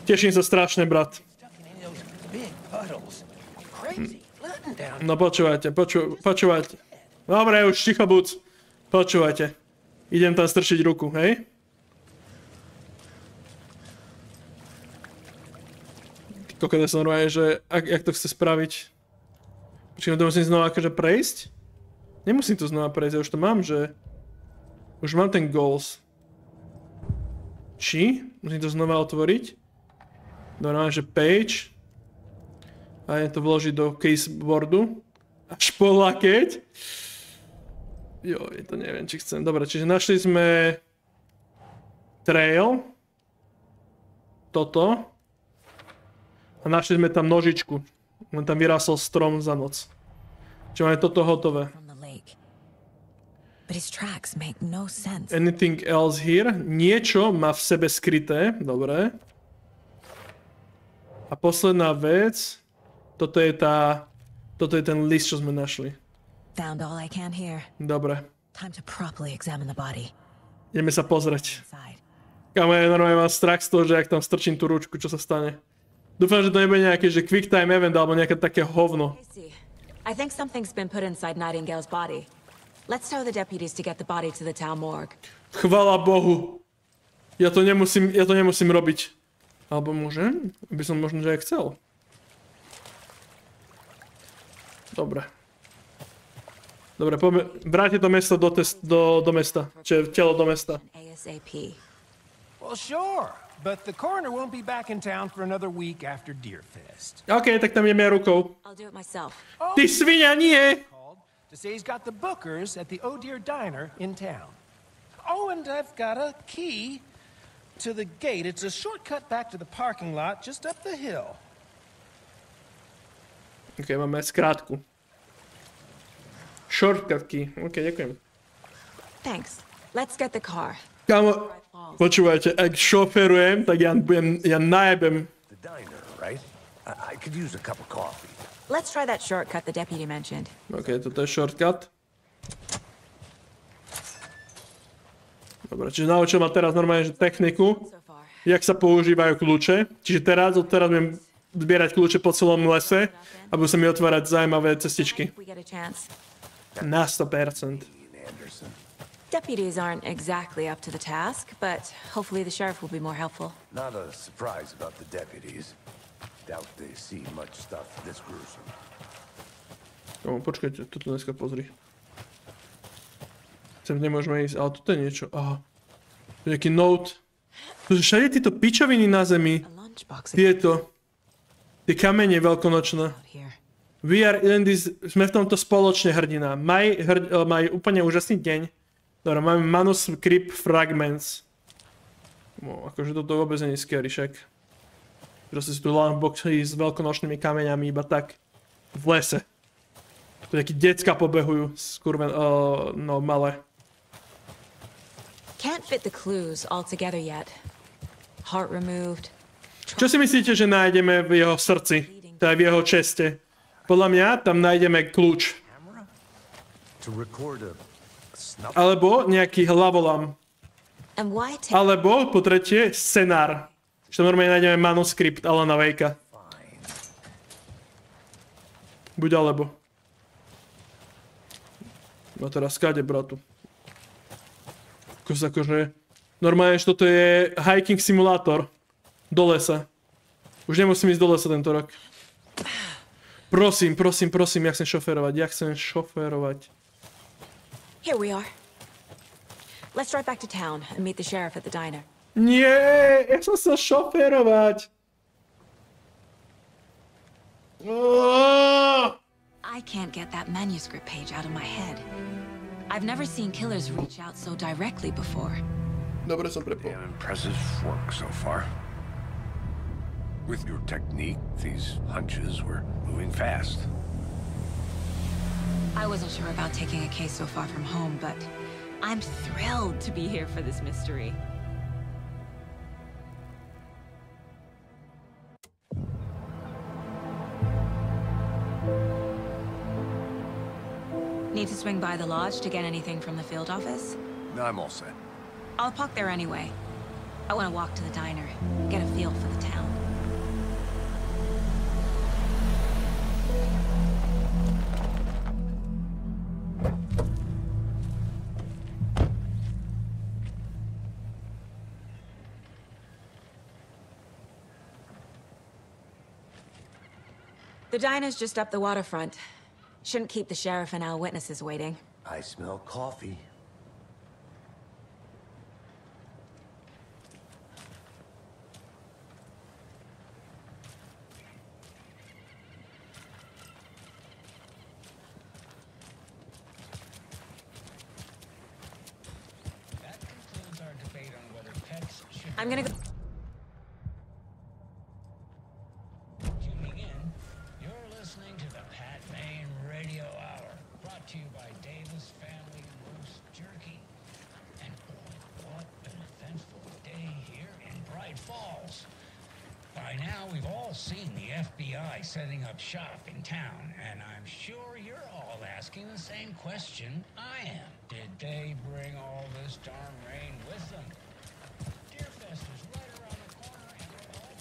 Teším sa strašne, brat. No počúvajte. Dobre, už ticho buď. Počúvajte. Idem tam strčiť ruku, hej? Kokode som normálne, že jak to chce spraviť. Počkej, to musím znova akože prejsť? Nemusím to znova prejsť, ja už to mám, že... Už mám ten goals. Či? Musím to znova otvoriť. Normálne, že page. A je to vložiť do caseboardu. Až polakať. Joj, to neviem, či chcem. Dobre, čiže našli sme... Trail. Toto. A našli sme tam nožičku. Len tam vyrásol strom za noc. Čiže máme toto hotové. Anything else here? Niečo má v sebe skryté. Dobre. A posledná vec. Toto je ten list, čo sme našli. Dobre. Ideme sa pozrieť. Kámo, ja normálne mám strach z toho, že ak tam strčím tú ručku, čo sa stane. Dúfam, že to nebude nejaké, že quick time event alebo nejaké také hovno. I think something's been put inside Nightingale's body. Let's tell the deputies to get the body to the town morgue. Chvala Bohu. Ja to nemusím robiť. Alebo môžem? By som možno, že aj chcel. Dobre. Dobre, poďme. Vráti to mesto do mesta. Čiže telo do mesta. Well, sure. But the coroner won't be back in town for another week after Deerfest. OK, tak tam ideme rukou. I'll do it myself. Ty svinia, nie! To say he's got the bookers at the Oh Dear Diner in town. Oh, and I've got a key to the gate. It's a shortcut back to the parking lot just up the hill. OK, máme skrátku. Shortcut key. OK, ďakujem. Thanks. Let's get the car. Kámo, počúvajte, ak šoferujem, tak ja najebem. The diner, right? I could use a cup of coffee. Let's try that shortcut the deputy mentioned. OK, toto je shortcut. Dobre, čiže naučil ma teraz normálne že techniku, jak sa používajú kľúče. Čiže odteraz budem zbierať kľúče po celom lese a budú sa mi otvárať zaujímavé cestičky. Na 100%. Deputies aren't exactly up to the task, but hopefully the sheriff will be more helpful. Not a surprise about the deputies. Doubt they see much stuff this gruesome. No, počkajte, toto dneska pozri. Sem nemôžeme ísť, ale toto je niečo. Aha. To je nejaký note. Tu sú všade tieto pičoviny na zemi. Tieto. Tie kamene veľkonočné. We are in this... Sme v tomto spoločne, hrdina. Maj úplne úžasný deň. Dobre, máme manuscript fragments. No, akože toto vôbec nie je scary, však. Proste sú tu boxy s veľkonočnými kameňami, iba tak. V lese. Tu takí decka pobehujú, no malé. Can't fit the clues all together yet. Heart removed. Čo si myslíte, že nájdeme v jeho srdci? Teda v jeho česte? Podľa mňa tam nájdeme kľúč. Alebo nejaký hlavolam. Alebo, po tretie, scenár. Čo normálne nájdeme manuskript Alana Wakea. Buď alebo. No teraz skade, bratu. Akože... Normálne, že toto je hiking simulátor. Do lesa. Už nemusím ísť do lesa tento rok. Prosím, prosím, prosím, ja chcem šoférovať, ja chcem šoférovať. Here we are. Let's drive back to town and meet the sheriff at the diner. Nie, ja som chcel šoférovať. I can't get that manuscript page out of my head. I've never seen killers reach out so directly before. Dobre som prepol. Damn impressive work so far. With your technique, these hunches were moving fast. I wasn't sure about taking a case so far from home, but I'm thrilled to be here for this mystery. Need to swing by the lodge to get anything from the field office? No, I'm all set. I'll park there anyway. I want to walk to the diner, get a feel for the town. The diner's just up the waterfront. Shouldn't keep the sheriff and our witnesses waiting. I smell coffee. That concludes our debate on whether pets should... I'm gonna go... Tuning in, you're listening to the Pat Main Radio Hour, brought to you by Davis Family Roast Jerky. And boy, what an eventful day here in Bright Falls. By now, we've all seen the FBI setting up shop in town, and I'm sure you're all asking the same question I am. Did they bring all this darn rain with them? Deerfest is right around the corner, and we're all...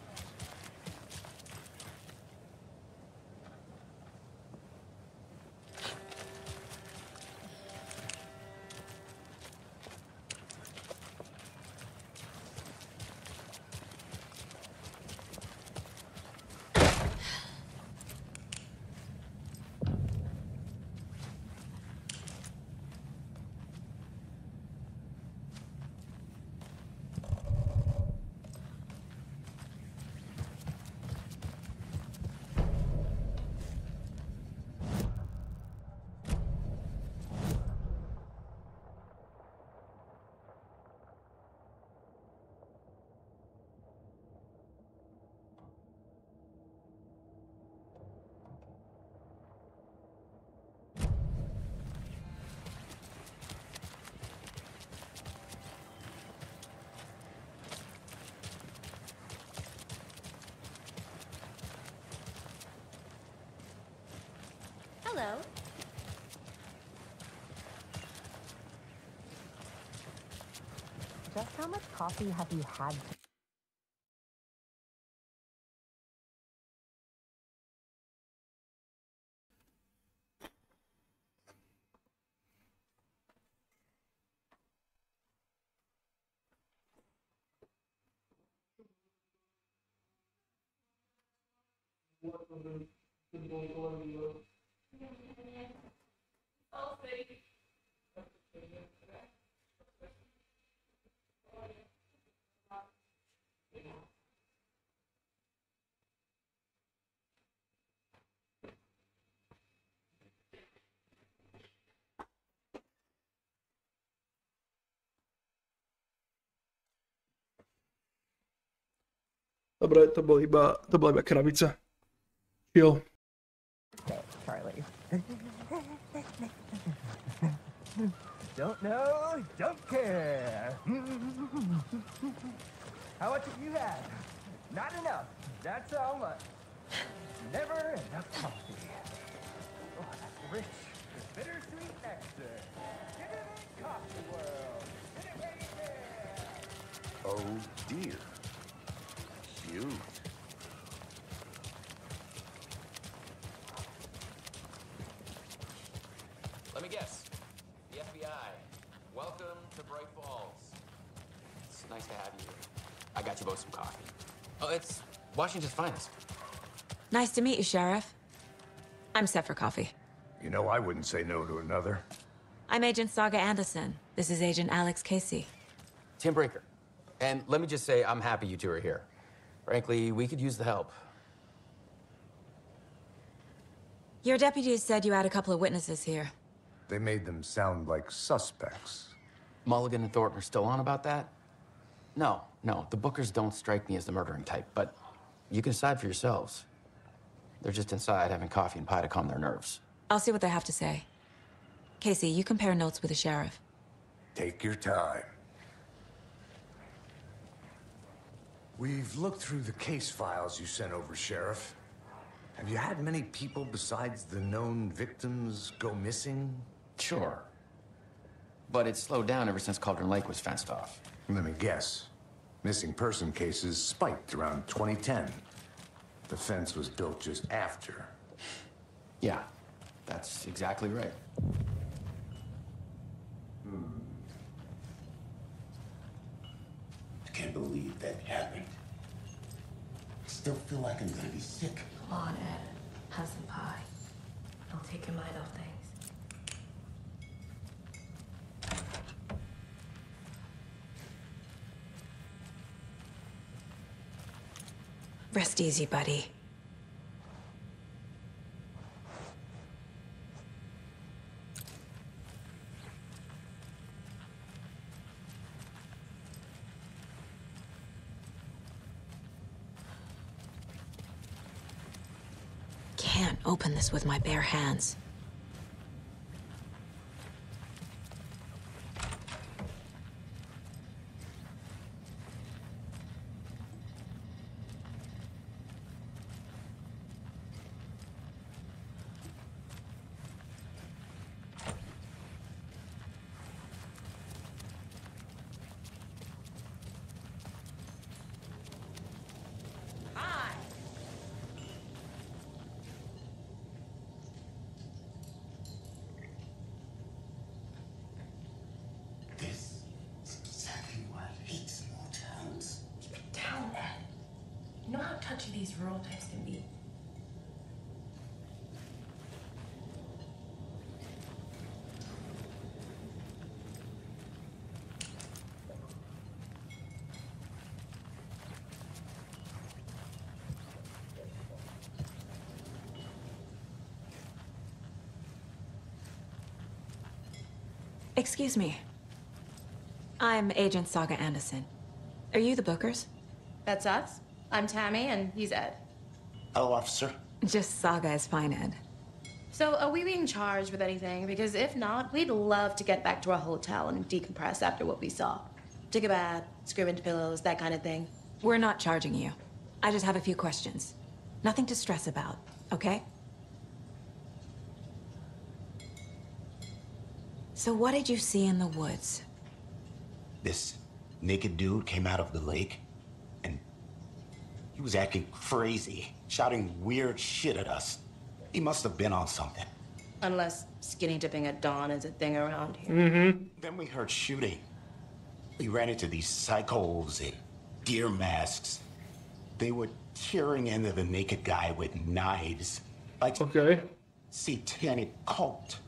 Hello. Just how much coffee have you had? Dobre, to bola iba krabica. Chill. Okay, Charlie. Don't know, don't care. How much have you had? Not enough. That's how much. Never enough coffee. Oh, that's rich, bittersweet nectar. Get it in coffee world. Get it right there. Oh dear. Cute. Let me guess. The FBI. Welcome to Bright Falls. It's nice to have you here. I got you both some coffee. Oh, it's Washington's finest. Nice to meet you, Sheriff. I'm set for coffee. You know, I wouldn't say no to another. I'm Agent Saga Anderson. This is Agent Alex Casey. Tim Brinker. And let me just say, I'm happy you two are here. Frankly, we could use the help. Your deputies said you had a couple of witnesses here. They made them sound like suspects. Mulligan and Thornton are still on about that? No, the Bookers don't strike me as the murdering type, but you can decide for yourselves. They're just inside having coffee and pie to calm their nerves. I'll see what they have to say. Casey, you compare notes with the sheriff. Take your time. We've looked through the case files you sent over, Sheriff. Have you had many people besides the known victims go missing? Sure. But it's slowed down ever since Cauldron Lake was fenced off. Let me guess. Missing person cases spiked around 2010. The fence was built just after. Yeah, that's exactly right. I can't believe that happened. I still feel like I'm gonna be sick. Come on, Ed. Have some pie. It'll take your mind off things. Rest easy, buddy. Can't open this with my bare hands. You know how touchy these rural types can be. Excuse me. I'm Agent Saga Anderson. Are you the Bookers? That's us. I'm Tammy, and he's Ed. Hello, officer. Just Saga is fine, Ed. So, are we being charged with anything? Because if not, we'd love to get back to our hotel and decompress after what we saw. Take a bath, scream into pillows, that kind of thing. We're not charging you. I just have a few questions. Nothing to stress about, okay? So what did you see in the woods? This naked dude came out of the lake, and he was acting crazy, shouting weird shit at us. He must have been on something. Unless skinny dipping at dawn is a thing around here. Mm-hmm. Then we heard shooting. We ran into these psychos in deer masks. They were tearing into the naked guy with knives. Like satanic cult.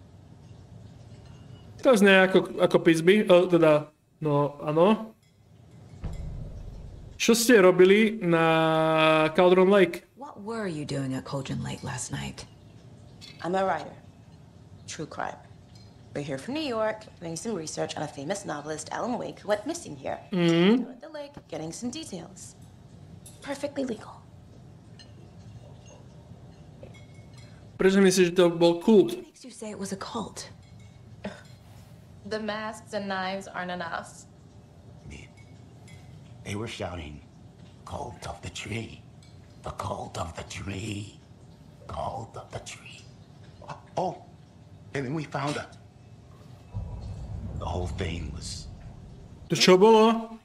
To znie ako pizby, teda, no áno. Čo ste robili na Cauldron Lake? What were you doing at Cauldron Lake last night? I'm a writer. True crime. We're here from New York, doing some research on a famous novelist, Alan Wake, who went missing here. Mm-hmm. At the lake, getting some details. Perfectly legal. Prečo myslíš, že to bol kult? What makes you say it was a cult? The masks and knives aren't enough. They were shouting, "Cult of the tree, the cult of the tree, cult of the tree." Oh, and then we found out. The whole thing was... To čo bolo?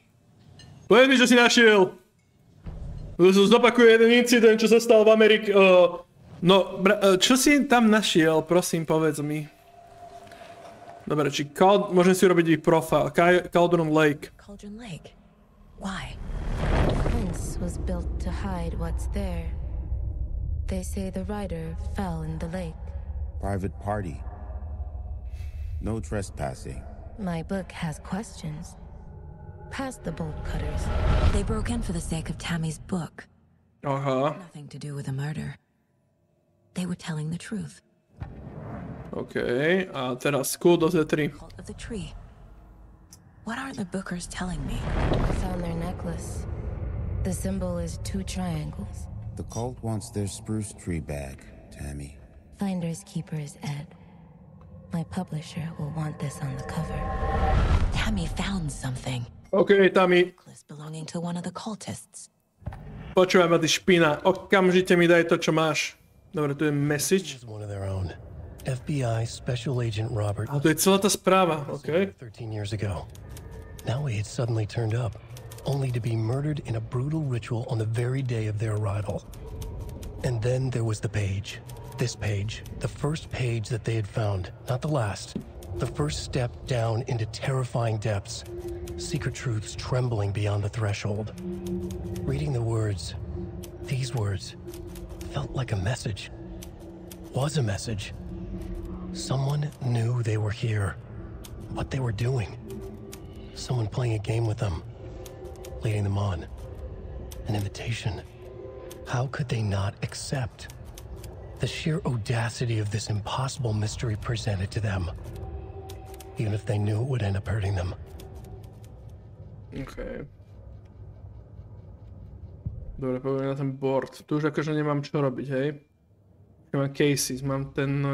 Povedz mi, čo si našiel. Zopakuje jeden incident, čo sa stal v Amerike. No, čo si tam našiel, prosím, povedz mi. Dobre, môžem si urobiť ich profil. Cauldron Lake. Cauldron Lake? Why? fence was built to hide what's there. They say the rider fell in the lake. Private party. No trespassing. My book has questions. Past the bolt cutters. They broke in for the sake of Tammy's book. Nothing to do with a murder. They were telling the truth. Okay, a teraz Cult of the Tree. Cult of the Tree. What aren't the bookers telling me? I found their necklace. The symbol is 2 triangles. The cult wants their spruce tree back, Tammy. Finders keepers, Ed. My publisher will want this on the cover. Tammy found something. Okay, Tammy. Necklace belonging to one of the cultists. Počúvaj ma, ty špina. Okamžite mi daj to, čo máš. Dobre, tu je message. One of their own. FBI Special Agent Robert. A to je celá tá správa, okay? 13 years ago. Now he had suddenly turned up, only to be murdered in a brutal ritual on the very day of their arrival. And then there was the page. This page, the first page that they had found, not the last. The first step down into terrifying depths. Secret truths trembling beyond the threshold. Reading the words, these words, felt like a message. Was a message. Someone knew they were here. What they were doing. Someone playing a game with them. Leading them on. An invitation. How could they not accept? The sheer audacity of this impossible mystery presented to them. Even if they knew it would end up hurting them. Okay. Dobre, poďme na ten board. Tu už akože nemám čo robiť, hej? Mám cases, mám ten...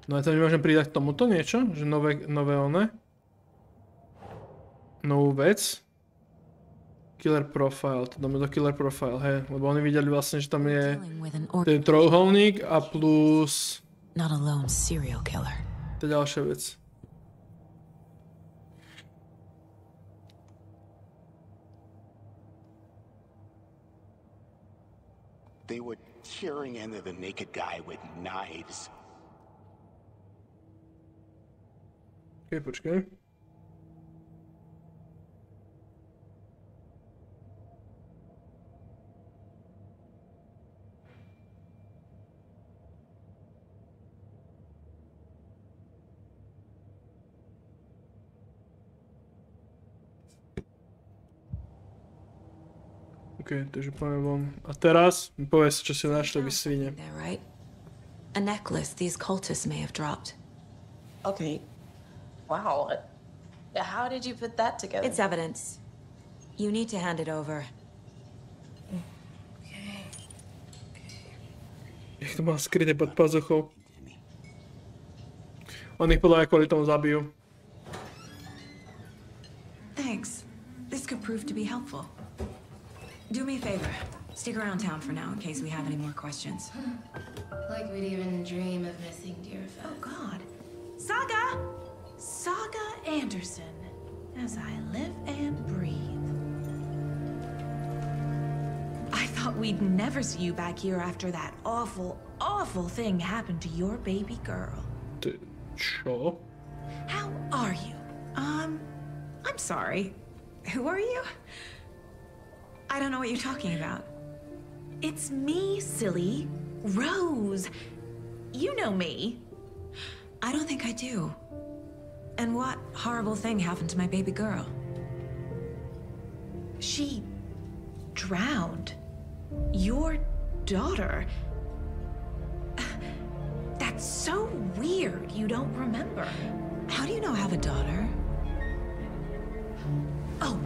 No ja tam nemôžem pridať k tomuto niečo? Že nové one? Novú vec? Killer profile, to dáme do killer profile, hej? Lebo oni videli vlastne, že tam je ten trojuholník a plus... Not a lone serial killer. To je ďalšia vec. They were tearing into the naked guy with knives. Okay, počkaj. Okay, takže poďme von. A teraz mi povedz, čo si našli, vy svine. Right? A necklace these cultists may have dropped. Okay. Wow. How did you put that together? It's evidence. You need to hand it over. Ich to má skryté pod pazuchou. On ich podľa kvôli tomu zabijú. Thanks. This could prove to be helpful. Do me a favor. Stick around town for now in case we have any more questions. Like we'd even dream of missing dear fellow. Oh, God. Saga! Saga Anderson. As I live and breathe. I thought we'd never see you back here after that awful, awful thing happened to your baby girl. Sure. How are you? I'm sorry. Who are you? I don't know what you're talking about. It's me, silly. Rose. You know me. I don't think I do. And what horrible thing happened to my baby girl? She drowned. Your daughter. That's so weird you don't remember. How do you know I have a daughter? Oh,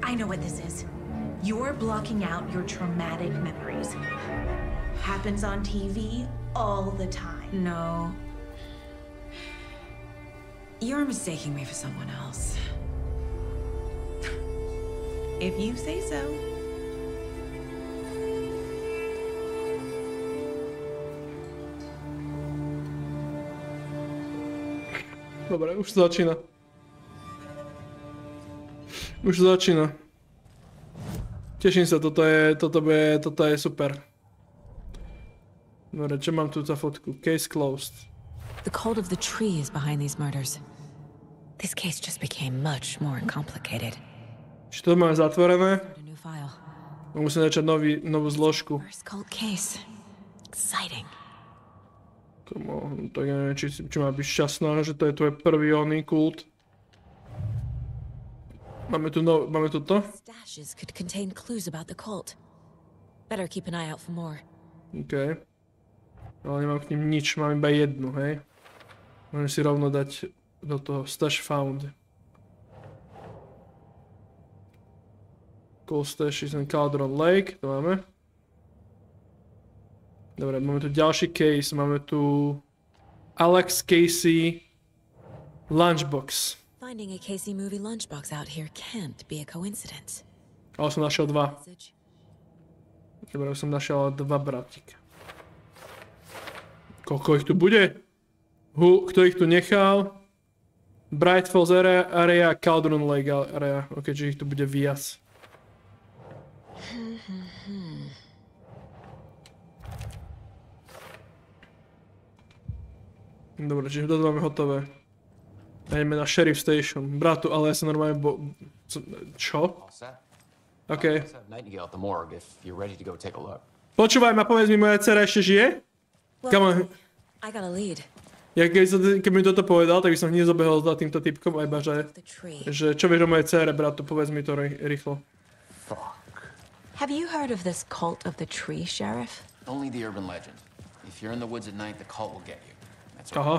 I know what this is. You're blocking out your traumatic memories. Happens on TV all the time. No. You're mistaking me for someone else. If you say so. Dobre, už to začína. Už to začína. Teším sa, toto je super. Dobre, čo mám tu za fotku? Case closed. The cult of the tree is behind these murders. This case just became much more complicated. Či to máme zatvorené? A new file. Musím začať novú zložku. First cult case. Exciting. Come on, tak ja neviem, či má byť šťastná, že to je tvoj prvý oný kult. Máme tu to? Stashes could contain clues about the cult. Better keep an eye out for more. OK. Ale nemám k ním nič, mám iba jednu, hej. Môžem si rovno dať do toho stash found. Cool stash is in Cauldron Lake, to máme. Dobre, máme tu ďalší case, máme tu Alex Casey Lunchbox. Finding a Casey movie lunchbox out here can't be a coincidence. Ale som našiel dva. Dobre, som našiel dva bratíka. Koľko ich tu bude? Kto ich tu nechal? Bright Falls area, Cauldron Lake area. Ok, čiže ich tu bude viac. Dobre, čiže toto máme hotové. Ideme na Sheriff Station. Bratu, ale ja sa normálne Čo? OK. Počúvaj ma, povedz mi, moja dcera ešte žije? Come on. I got a lead. Ja keby mi toto povedal, tak by som hneď zobehol za týmto typkom a iba, že čo vieš o mojej dcere, bratu, povedz mi to rýchlo. Have you heard of this cult of the tree, Sheriff? Only the urban legend. If you're in the woods at night, the cult will get you. That's right. Aha.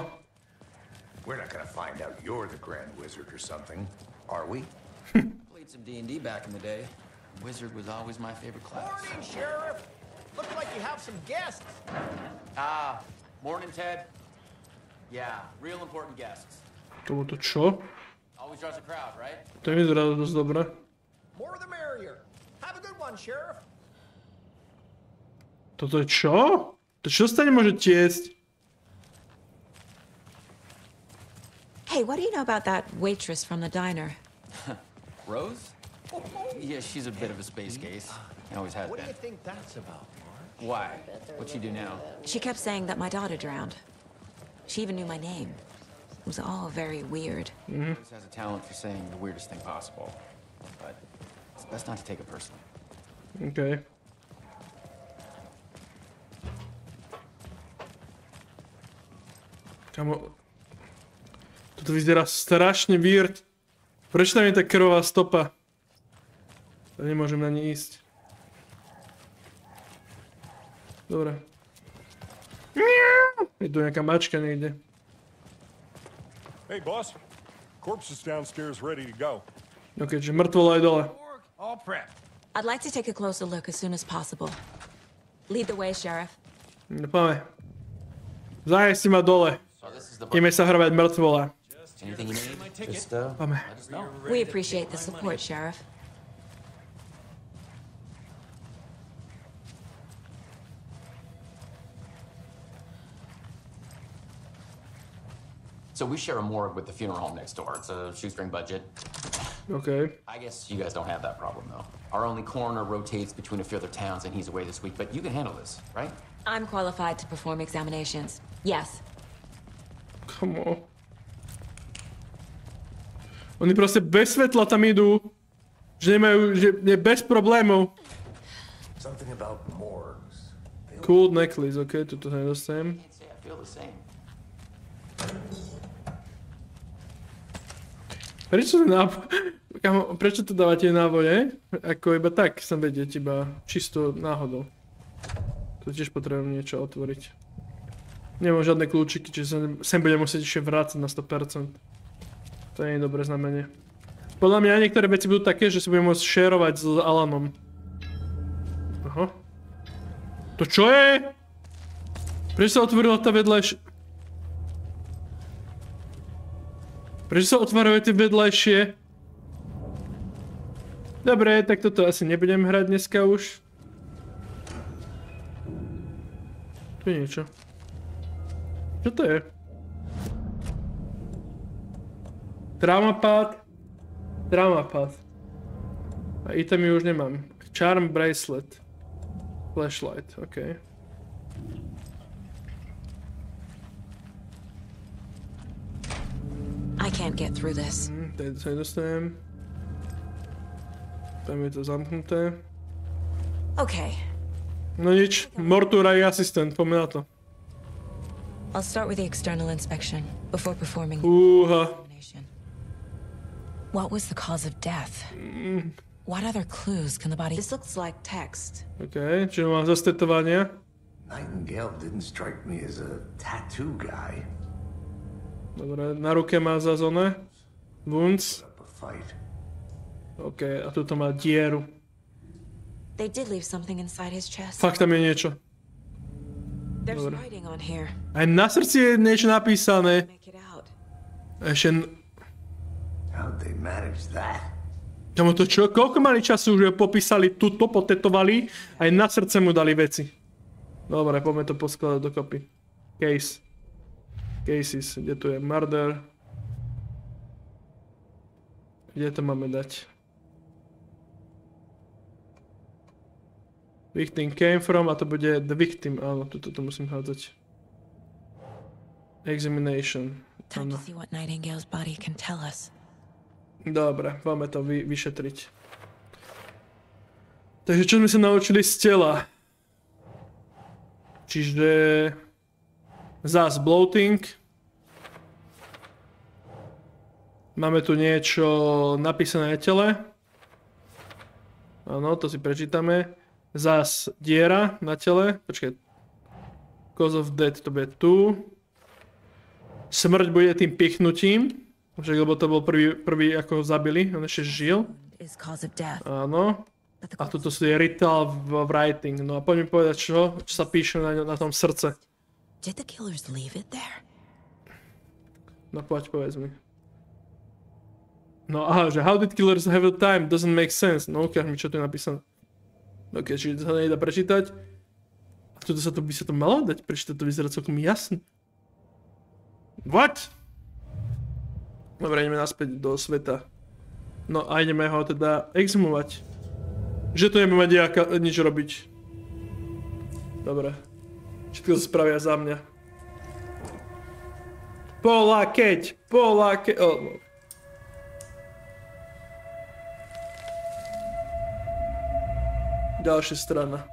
We're not gonna find out you're the Grand Wizard or something, are we? Played some D&D back in the day. Wizard was always my favorite class. Morning, Sheriff. Looks like you have some guests. Morning, Ted. Yeah, real important guests. To bolo to čo? Always draws a crowd, right? To vyzerá dosť dobre. More the merrier. Have a good one, Sheriff. Toto je čo? To čo sa nemôže tiecť? Hey, what do you know about that waitress from the diner? Rose? Yeah, she's a bit of a space case. Always has been. What do you think that's about, Marge? Why? What'd she do now? She kept saying that my daughter drowned. She even knew my name. It was all very weird. Rose has a talent for saying the weirdest thing possible. But it's best not to take it personally. Okay. Kamo... Toto vyzerá strašne weird. Prečo tam je tá krvavá stopa? Ja nemôžem na ne ísť. Dobre. Je tu nejaká mačka niekde. Hey, boss. Corpse is downstairs ready to go. Ok, čiže mŕtvola je dole. All prepped. I'd like to take a closer look as soon as possible. Lead the way, Sheriff. Poďme. Zajaj si ma dole. Ideme sa hravať mŕtvola. Anything you need? Just, Poďme. let us know. We appreciate the support, Sheriff. So we share a morgue with the funeral home next door. It's a shoestring budget. Okay. I guess you guys don't have that problem, though. Our only coroner rotates between a few other towns, and he's away this week. But you can handle this, right? I'm qualified to perform examinations. Yes. Come on. Oni proste bez svetla tam idú. Že nemajú, že je bez problémov. Something about morgues. Cool necklace, ok, toto sa nedostanem. I feel the same. Prečo to dávate návode? Ako iba tak som vedieť, iba čisto náhodou. To tiež potrebujem niečo otvoriť. Nemám žiadne kľúčiky, čiže sem budem musieť ešte vrácať na 100%. To nie je dobré znamenie. Podľa mňa niektoré veci budú také, že si budem môcť šerovať s Alanom. Aha. To čo je? Prečo sa otvorila tá vedľajšia? Prečo sa otvárajú tie vedľajšie? Dobre, tak toto asi nebudem hrať dneska už. Tu je niečo. Čo to je? Traumapad. Traumapad. A itemy už nemám. Charm bracelet. Flashlight, ok. I can't get through this. Tady sa nedostanem. Tam je to zamknuté. Okay. No nič, Mortura je asistent, poďme na to. I'll start with the external inspection before performing. What was the cause of death? What other clues can the body... This looks like text. Okay, čiže mám zase tetovania. Nightingale didn't strike me as a tattoo guy. Dobre, na ruke má zase one. Wounds. OK, a tuto má dieru. They did leave something inside his chest. Fakt tam je niečo. There's Dobre. writing on here. Aj na srdci je niečo napísané. Ešte... How'd they manage that? Tomu to čo? Koľko mali času, že popísali tuto, potetovali, aj na srdce mu dali veci. Dobre, poďme to poskladať dokopy. Case. Cases, kde tu je murder. Kde to máme dať? Victim came from, a to bude the victim, áno, tuto to musím hádzať. Examination. Time to see what Nightingale's body can tell us. Dobre, máme to vyšetriť. Takže čo sme sa naučili z tela? Čiže... Zas bloating. Máme tu niečo napísané na tele. Áno, to si prečítame. Zas diera na tele. Počkaj. Cause of death to bude tu. Smrť bude tým pichnutím. Však, lebo to bol prvý ako ho zabili. On ešte žil. Áno. A tuto je ritual v writing. No a poďme povedať, čo sa píše na tom srdce. Did the killers leave it there? No poď, povedz mi. No aha, že how did killers have the time? Doesn't make sense. No ukáž mi, čo tu je napísané. Ok, čiže to sa nedá prečítať. A tuto sa to by sa to malo dať prečítať, to vyzerá celkom jasne. What? Dobre, ideme naspäť do sveta. No a ideme ho teda exhumovať. Že tu nebudeme nič robiť. Dobre. Všetko to spravia za mňa. Polákeť! Oh. Ďalšia strana.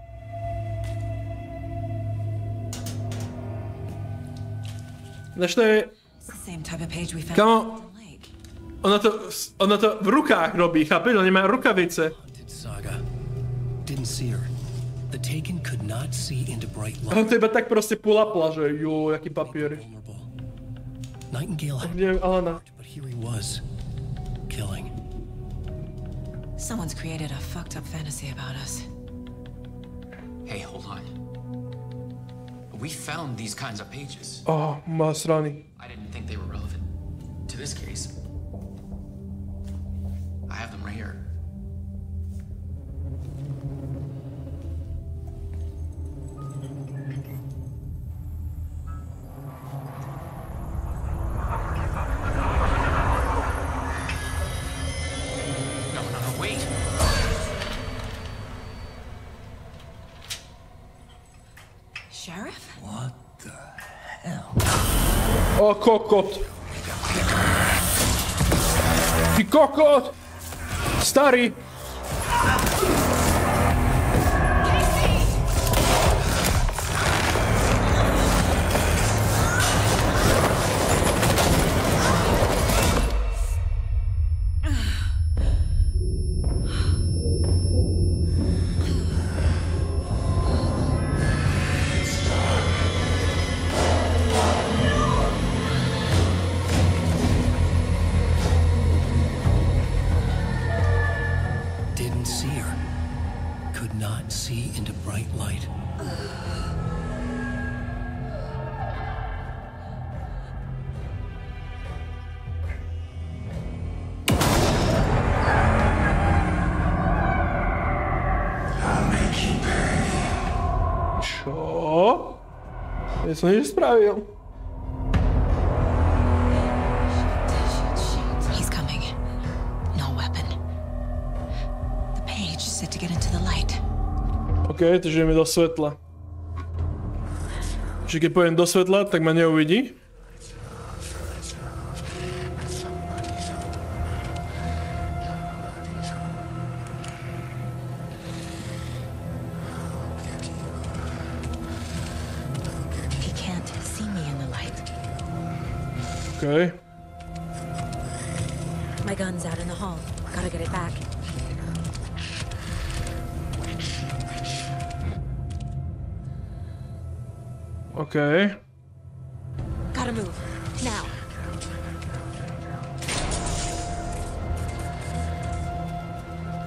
Znaš, to je... Kamo, ona to v rukách robí, chápeš? Ona nemá rukavice. A on to iba tak proste pulapla, že jo, jaký papier. Neviem, Alana. Someone's created a fucked up fantasy about us. Hey, hold on. We found these kinds of pages. Oh, masrani. I didn't think they were relevant to this case. I have them right here. No, wait. Sheriff? What the hell? O, kokot. Ty kokot! Starý! Ja som nič spravil. He's coming. No weapon. The page said to get into the light. OK, takže ideme do svetla. Čiže keď pôjdem do svetla, tak ma neuvidí. Okay. My gun's out in the hall. Gotta get it back. Okay. Gotta move. Now.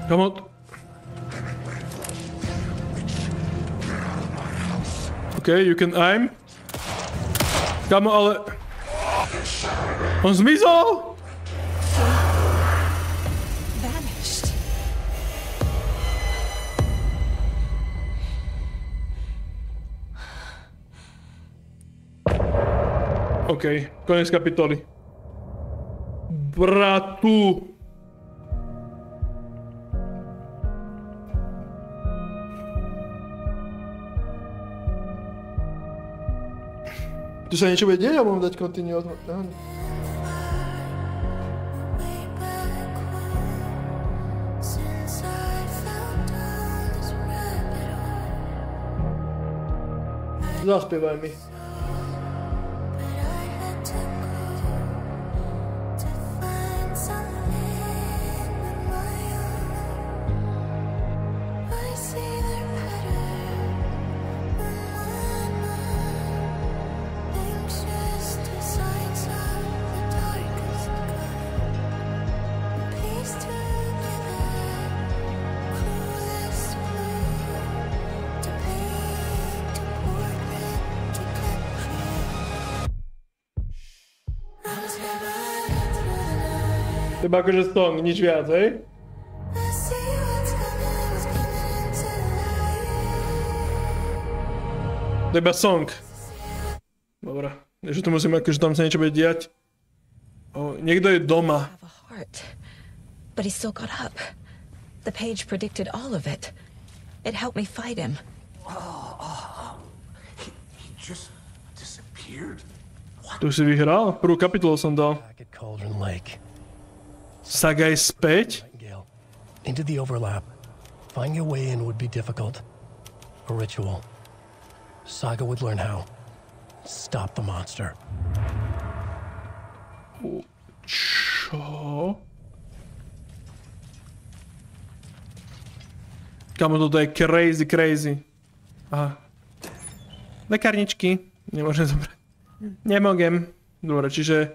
Come on. Okay, you can aim. Come on, ale... On zmizol! Vanished. OK, koniec kapitoly. Bratu. Tu sa niečo bude deť, alebo mám dať continue? Zaspievaj mi. To je akože song, nič viac, hej? To je iba song. Dobre. Takže tu musím akože tam sa niečo bude diať. O, niekto je doma. But he still got up. The page predicted all of it. It helped me fight him. He just disappeared. Tu si vyhral? Prvú kapitolu som dal. Saga je späť? Into the overlap. Finding a way in would be difficult. A ritual. Saga would learn how. Stop the monster. Čo? Kamo, toto je crazy. Aha. Lekárničky. Nemôžem zobrať. Nemôžem. Dobre, čiže...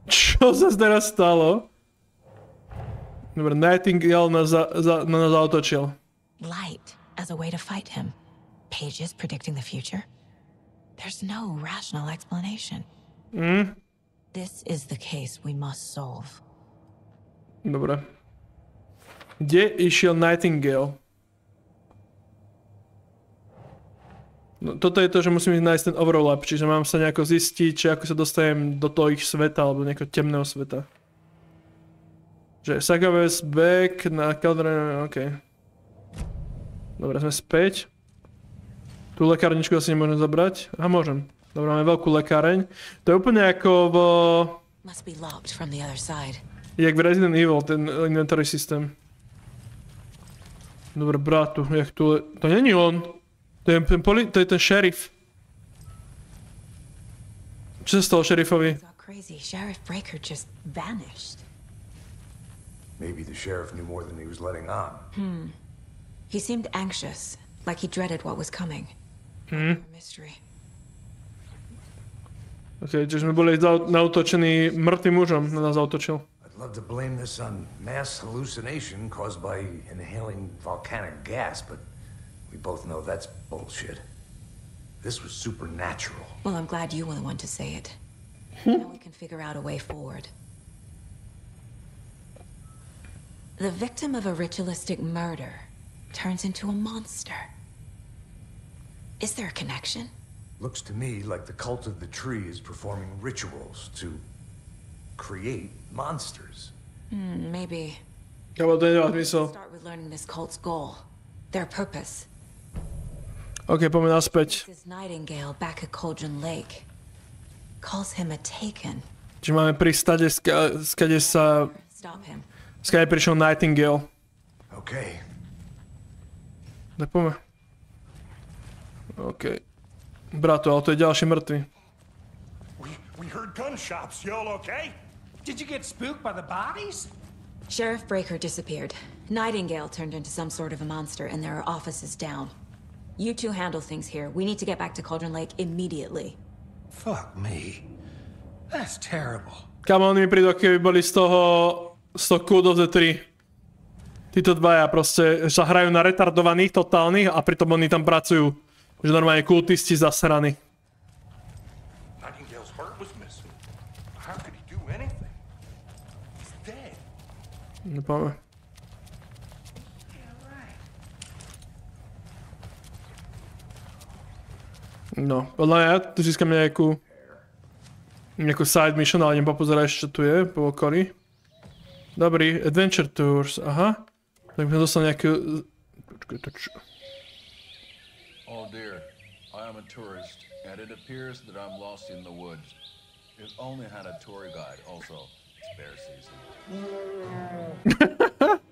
Čo sa teraz stalo? Dobre, Nightingale nás zautočil. Light as a way to fight him. Pages predicting the future. There's no rational explanation. This is the case we must solve. Dobre. Kde išiel Nightingale? No, toto je to, že musím nájsť ten overlap, čiže mám sa nejako zistiť, či ako sa dostanem do toho ich sveta, alebo nejakého temného sveta. Že Saga vs. back na Caldera, OK. Dobre, sme späť. Tú lekárničku asi nemôžem zabrať. Aha, môžem. Dobre, máme veľkú lekáreň. To je úplne ako v... Jak v Resident Evil, ten inventory systém. Dobre, bratu, jak tu... To není on. To je ten šerif. Čo sa stalo šerifovi? Maybe the sheriff knew more than he was letting on. He seemed anxious, like he dreaded what was coming. Mystery. OK, čiže sme boli nautočení mŕtvým mužom, na nás zautočil. I'd love to blame this on mass hallucination caused by inhaling volcanic gas, but we both know that's bullshit. This was supernatural. Well, I'm glad you were the one to say it. Now we can figure out a way forward. The victim of a ritualistic murder turns into a monster. Is there a connection? Looks to me like the cult of the tree is performing rituals to create monsters. Maybe. Start with learning this cult's goal, their purpose. OK, poďme naspäť. This Nightingale back at Cauldron Lake calls him a taken. Čiže máme pri stade, skade sa... Skade prišiel Nightingale. OK. Tak poďme. OK. Bratu, ale to je ďalší mŕtvy. We heard 100 gun shops. You all okay? Did you get spooked by the bodies? Sheriff Breaker disappeared. Nightingale turned into some sort of a monster, and there are offices down. You two handle things here. We need to get back to Cauldron Lake immediately. Fuck me. That's terrible. Kam oni mi prídu, keby boli z toho Code of the Tree. Títo dvaja proste sa hrajú na retardovaných, totálnych a pritom oni tam pracujú. Že normálne kultisti zasraní. Nightingale's heart was missing. How could he do anything? He's dead. Nepáme. No, podľa mňa tu získam nejakú side mission, ale idem popozerať, čo tu je po okolí. Dobrý, Adventure Tours, aha. Tak by som dostal nejakú... Počkaj, to čo? Oh dear, I am a tourist, and it appears that I'm lost in the woods. If only had a tour guide, also. It's bear season. Oh,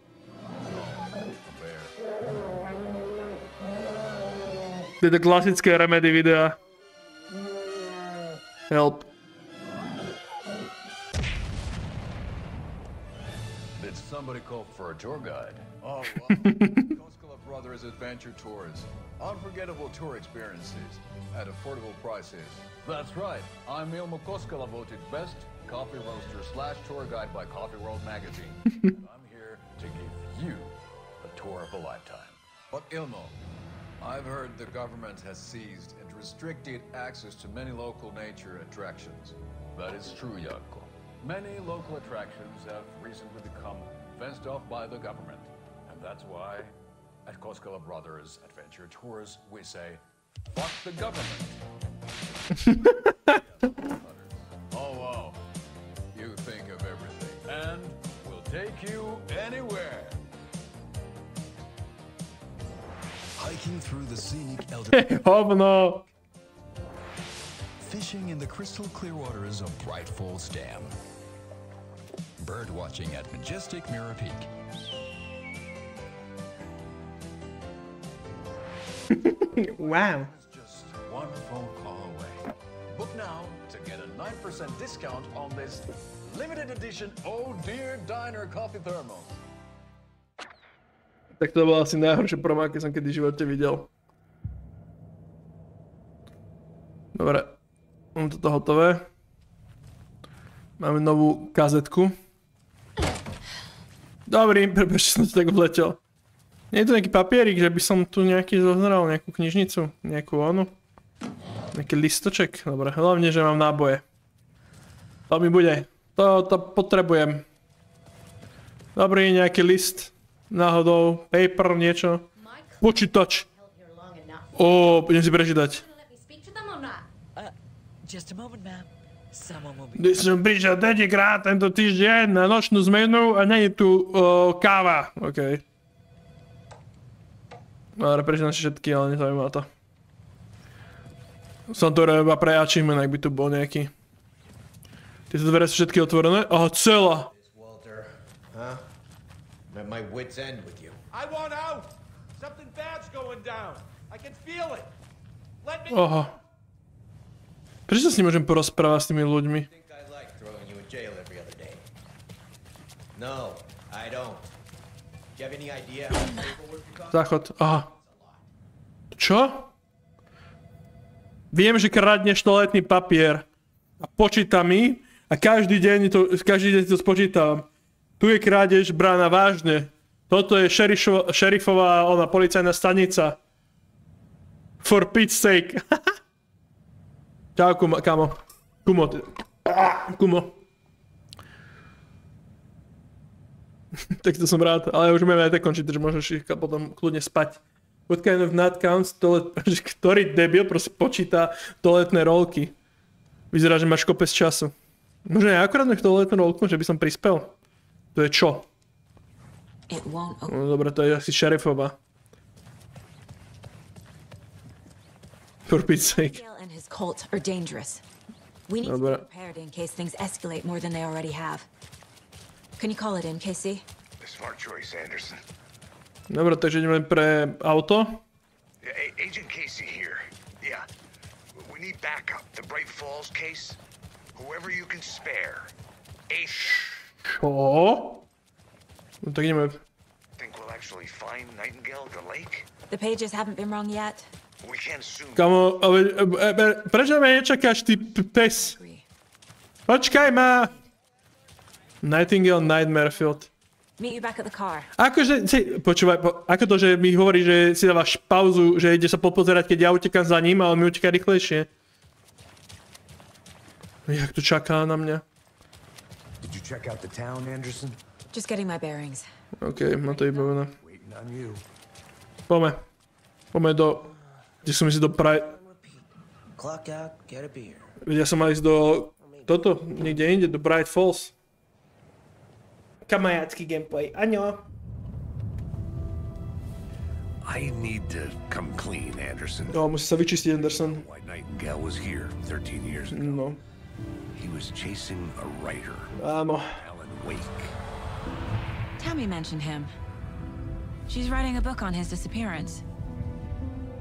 a bear. Tieto klasické remedy videa. Help. Did somebody call for a tour guide? Oh, Koskela Brothers Adventure Tours. Unforgettable tour experiences at affordable prices. That's right. I'm Ilmo Koskela, voted best coffee roaster / tour guide by Coffee World magazine. And I'm here to give you a tour of a lifetime. But Ilmo, I've heard the government has seized and restricted access to many local nature attractions. That is true, Janko. Many local attractions have recently become fenced off by the government. And that's why, at Koskela Brothers Adventure Tours, we say, fuck the government. Oh, wow. You think of everything. And we'll take you anywhere. Hiking through the scenic Oh no! Fishing in the crystal clear waters of Bright Falls Dam. Bird watching at majestic Mirror Peak. Wow. Just one phone call away. Book now to get a 9% discount on this limited edition Oh Dear Diner coffee thermos. Tak to bolo asi najhoršie promo, aké som kedy v živote videl. Dobre. Mám toto hotové. Máme novú kazetku. Dobrý, prepáč, som to tak vletel. Nie je tu nejaký papierik, že by som tu nejaký zohral, nejakú knižnicu, nejakú onu. Nejaký listoček, dobre, hlavne, že mám náboje. To mi bude, to potrebujem. Dobrý, nejaký list, náhodou, paper, niečo. Počítač. Budem si prečítať. Som prišiel tretíkrát tento týždeň na nočnú zmenu a nie je tu káva. OK. Dobre, prečítam si všetky, ale nezaujíma to. Som to iba pre achievement, ak by tu bol nejaký. Tieto dvere sú všetky otvorené? Aha, celá! Huh? I'm at my wit's end with you. I want out! Something bad's going down. I can feel it. Let me... Aha. Prečo sa s ním môžem porozprávať s tými ľuďmi? I think I like throwing you in jail every other day. No, I don't. Do you have any idea how much paperwork you got? Záchod, aha. Čo? Viem, že kradneš toaletný papier a počíta mi a každý deň to spočítam. Tu je krádež brána vážne. Toto je šerifová policajná stanica. For Pete's sake. Čau, kamo. Kumo. Tak to som rád, ale už budeme aj tak končiť, že môžeš ich potom kľudne spať. What kind of nut counts toilet... Ktorý debil proste počíta toaletné rolky. Vyzerá, že máš kopec času. Možno aj akurát nech toaletnú rolku, že by som prispel. To je čo? No, dobre, to je asi šerifová. For Pete's sake. His cult are dangerous. We need to be prepared in case things escalate more than they already have. Can you call it in, Casey? Smart choice, Anderson. Dobre, takže ideme pre auto. Agent Casey here. Yeah. We need backup. The Bright Falls case. Whoever you can spare. Čo? No tak ideme. Think we'll actually find Nightingale at the lake? The pages haven't been rung yet. We can't assume. Kamo, prečo ma nečakáš, ty pes? Počkaj ma! Nightingale Nightmare Field. Meet you back at the car. Akože, počúvaj, ako to, že mi hovorí, že si dávaš pauzu, že ide sa popozerať, keď ja utekám za ním, ale mi uteká rýchlejšie. Jak tu čaká na mňa. Did you check out the town, Anderson? Just getting my bearings. OK, má to vybavené. Waiting on you. Poďme. Poďme do... Kde som ísť do Clock out, get a beer. Ja som mal ísť do... Toto, niekde inde, do Bright Falls. Kamajácky gameplay, aňo. I need to come clean, Anderson. No, musí sa vyčistiť, Anderson. Why Nightingale was here 13 years ago. No. He was chasing a writer. Áno. Alan Wake. Tammy mentioned him. She's writing a book on his disappearance.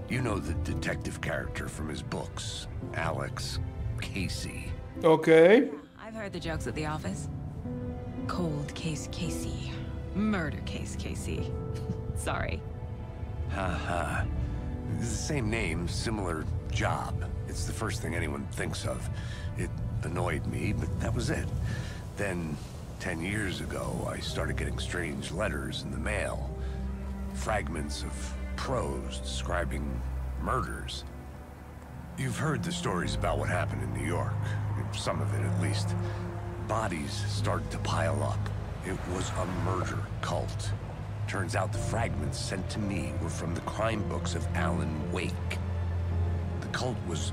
You know the detective character from his books, Alex Casey. OK. I've heard the jokes at the office. Cold case Casey. Murder case Casey. Sorry. Haha. It's the same name, similar job. It's the first thing anyone thinks of. It annoyed me, but that was it. Then, 10 years ago, I started getting strange letters in the mail. Fragments of prose describing murders. You've heard the stories about what happened in New York. Some of it, at least. Bodies started to pile up. It was a murder cult. Turns out the fragments sent to me were from the crime books of Alan Wake. The cult was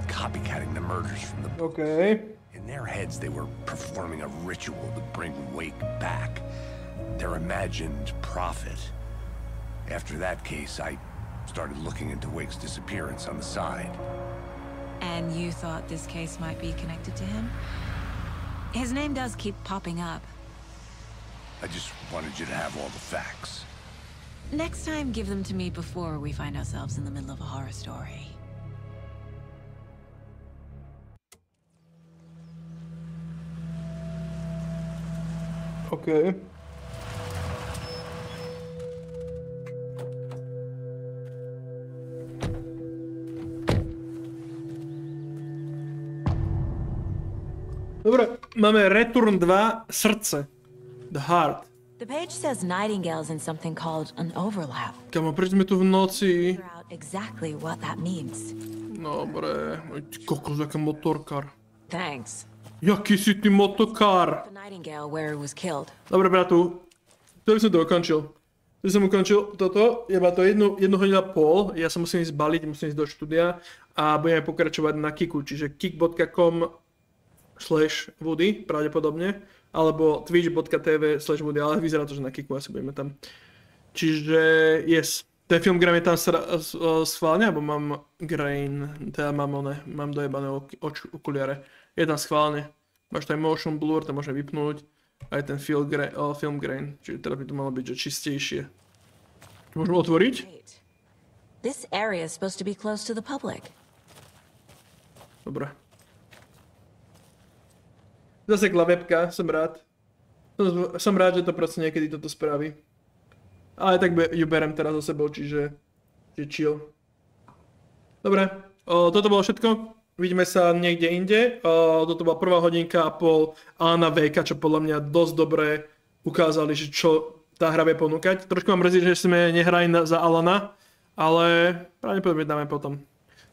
copycatting the murders from the book. Okay. In their heads, they were performing a ritual to bring Wake back. Their imagined prophet. After that case, I started looking into Wake's disappearance on the side. And you thought this case might be connected to him? His name does keep popping up. I just wanted you to have all the facts. Next time, give them to me before we find ourselves in the middle of a horror story. OK. Dobre, máme Return 2, srdce. The Heart. The page says Nightingale's in something called an overlap. Kamo, prečo sme tu v noci? Figure out exactly what that means. Dobre, kokos, aká motorkár. Thanks. Jaký si ty motokár? The Nightingale where he was killed. Dobre, bratu. To by som to ukončil. To som ukončil toto. Je ma to jednu hodinu a pol. Ja sa musím ísť baliť, musím ísť do štúdia. A budeme pokračovať na Kiku, čiže kick.com/vvudy pravdepodobne. Alebo twitch.tv/vvudy, ale vyzerá to, že na Kiku asi budeme tam. Čiže yes. Ten film Grain je tam schválne, alebo mám Grain, teda mám dojebané okuliare. Je tam schválne. Máš tam motion blur, to môžem vypnúť. Aj ten film Grain, čiže teda by to malo byť že čistejšie. Môžem otvoriť? This area is supposed to be close to the public. Dobre. Zasekla webka, som rád. Som rád, že to proste niekedy toto spraví. Ale tak ju berem teraz so sebou, čiže chill. Dobre, toto bolo všetko. Vidíme sa niekde inde. Toto bola 1,5 hodinka Alana Wakea, čo podľa mňa dosť dobre ukázali, že čo tá hra vie ponúkať. Trošku mám mrzí, že sme nehrali za Alana, ale pravdepodobne dáme potom.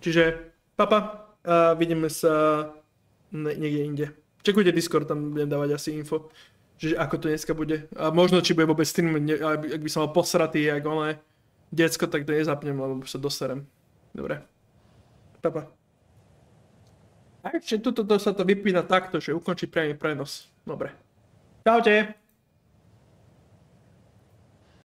Čiže papa, vidíme sa niekde inde. Čekujte Discord, tam budem dávať asi info, že ako to dneska bude. A možno, či bude vôbec stream, ak by som mal posratý, jak oné decko, tak to nezapnem, lebo sa doserem. Dobre. Papa. A ešte tuto sa to vypína takto, že ukončí priamy prenos. Dobre. Čaute.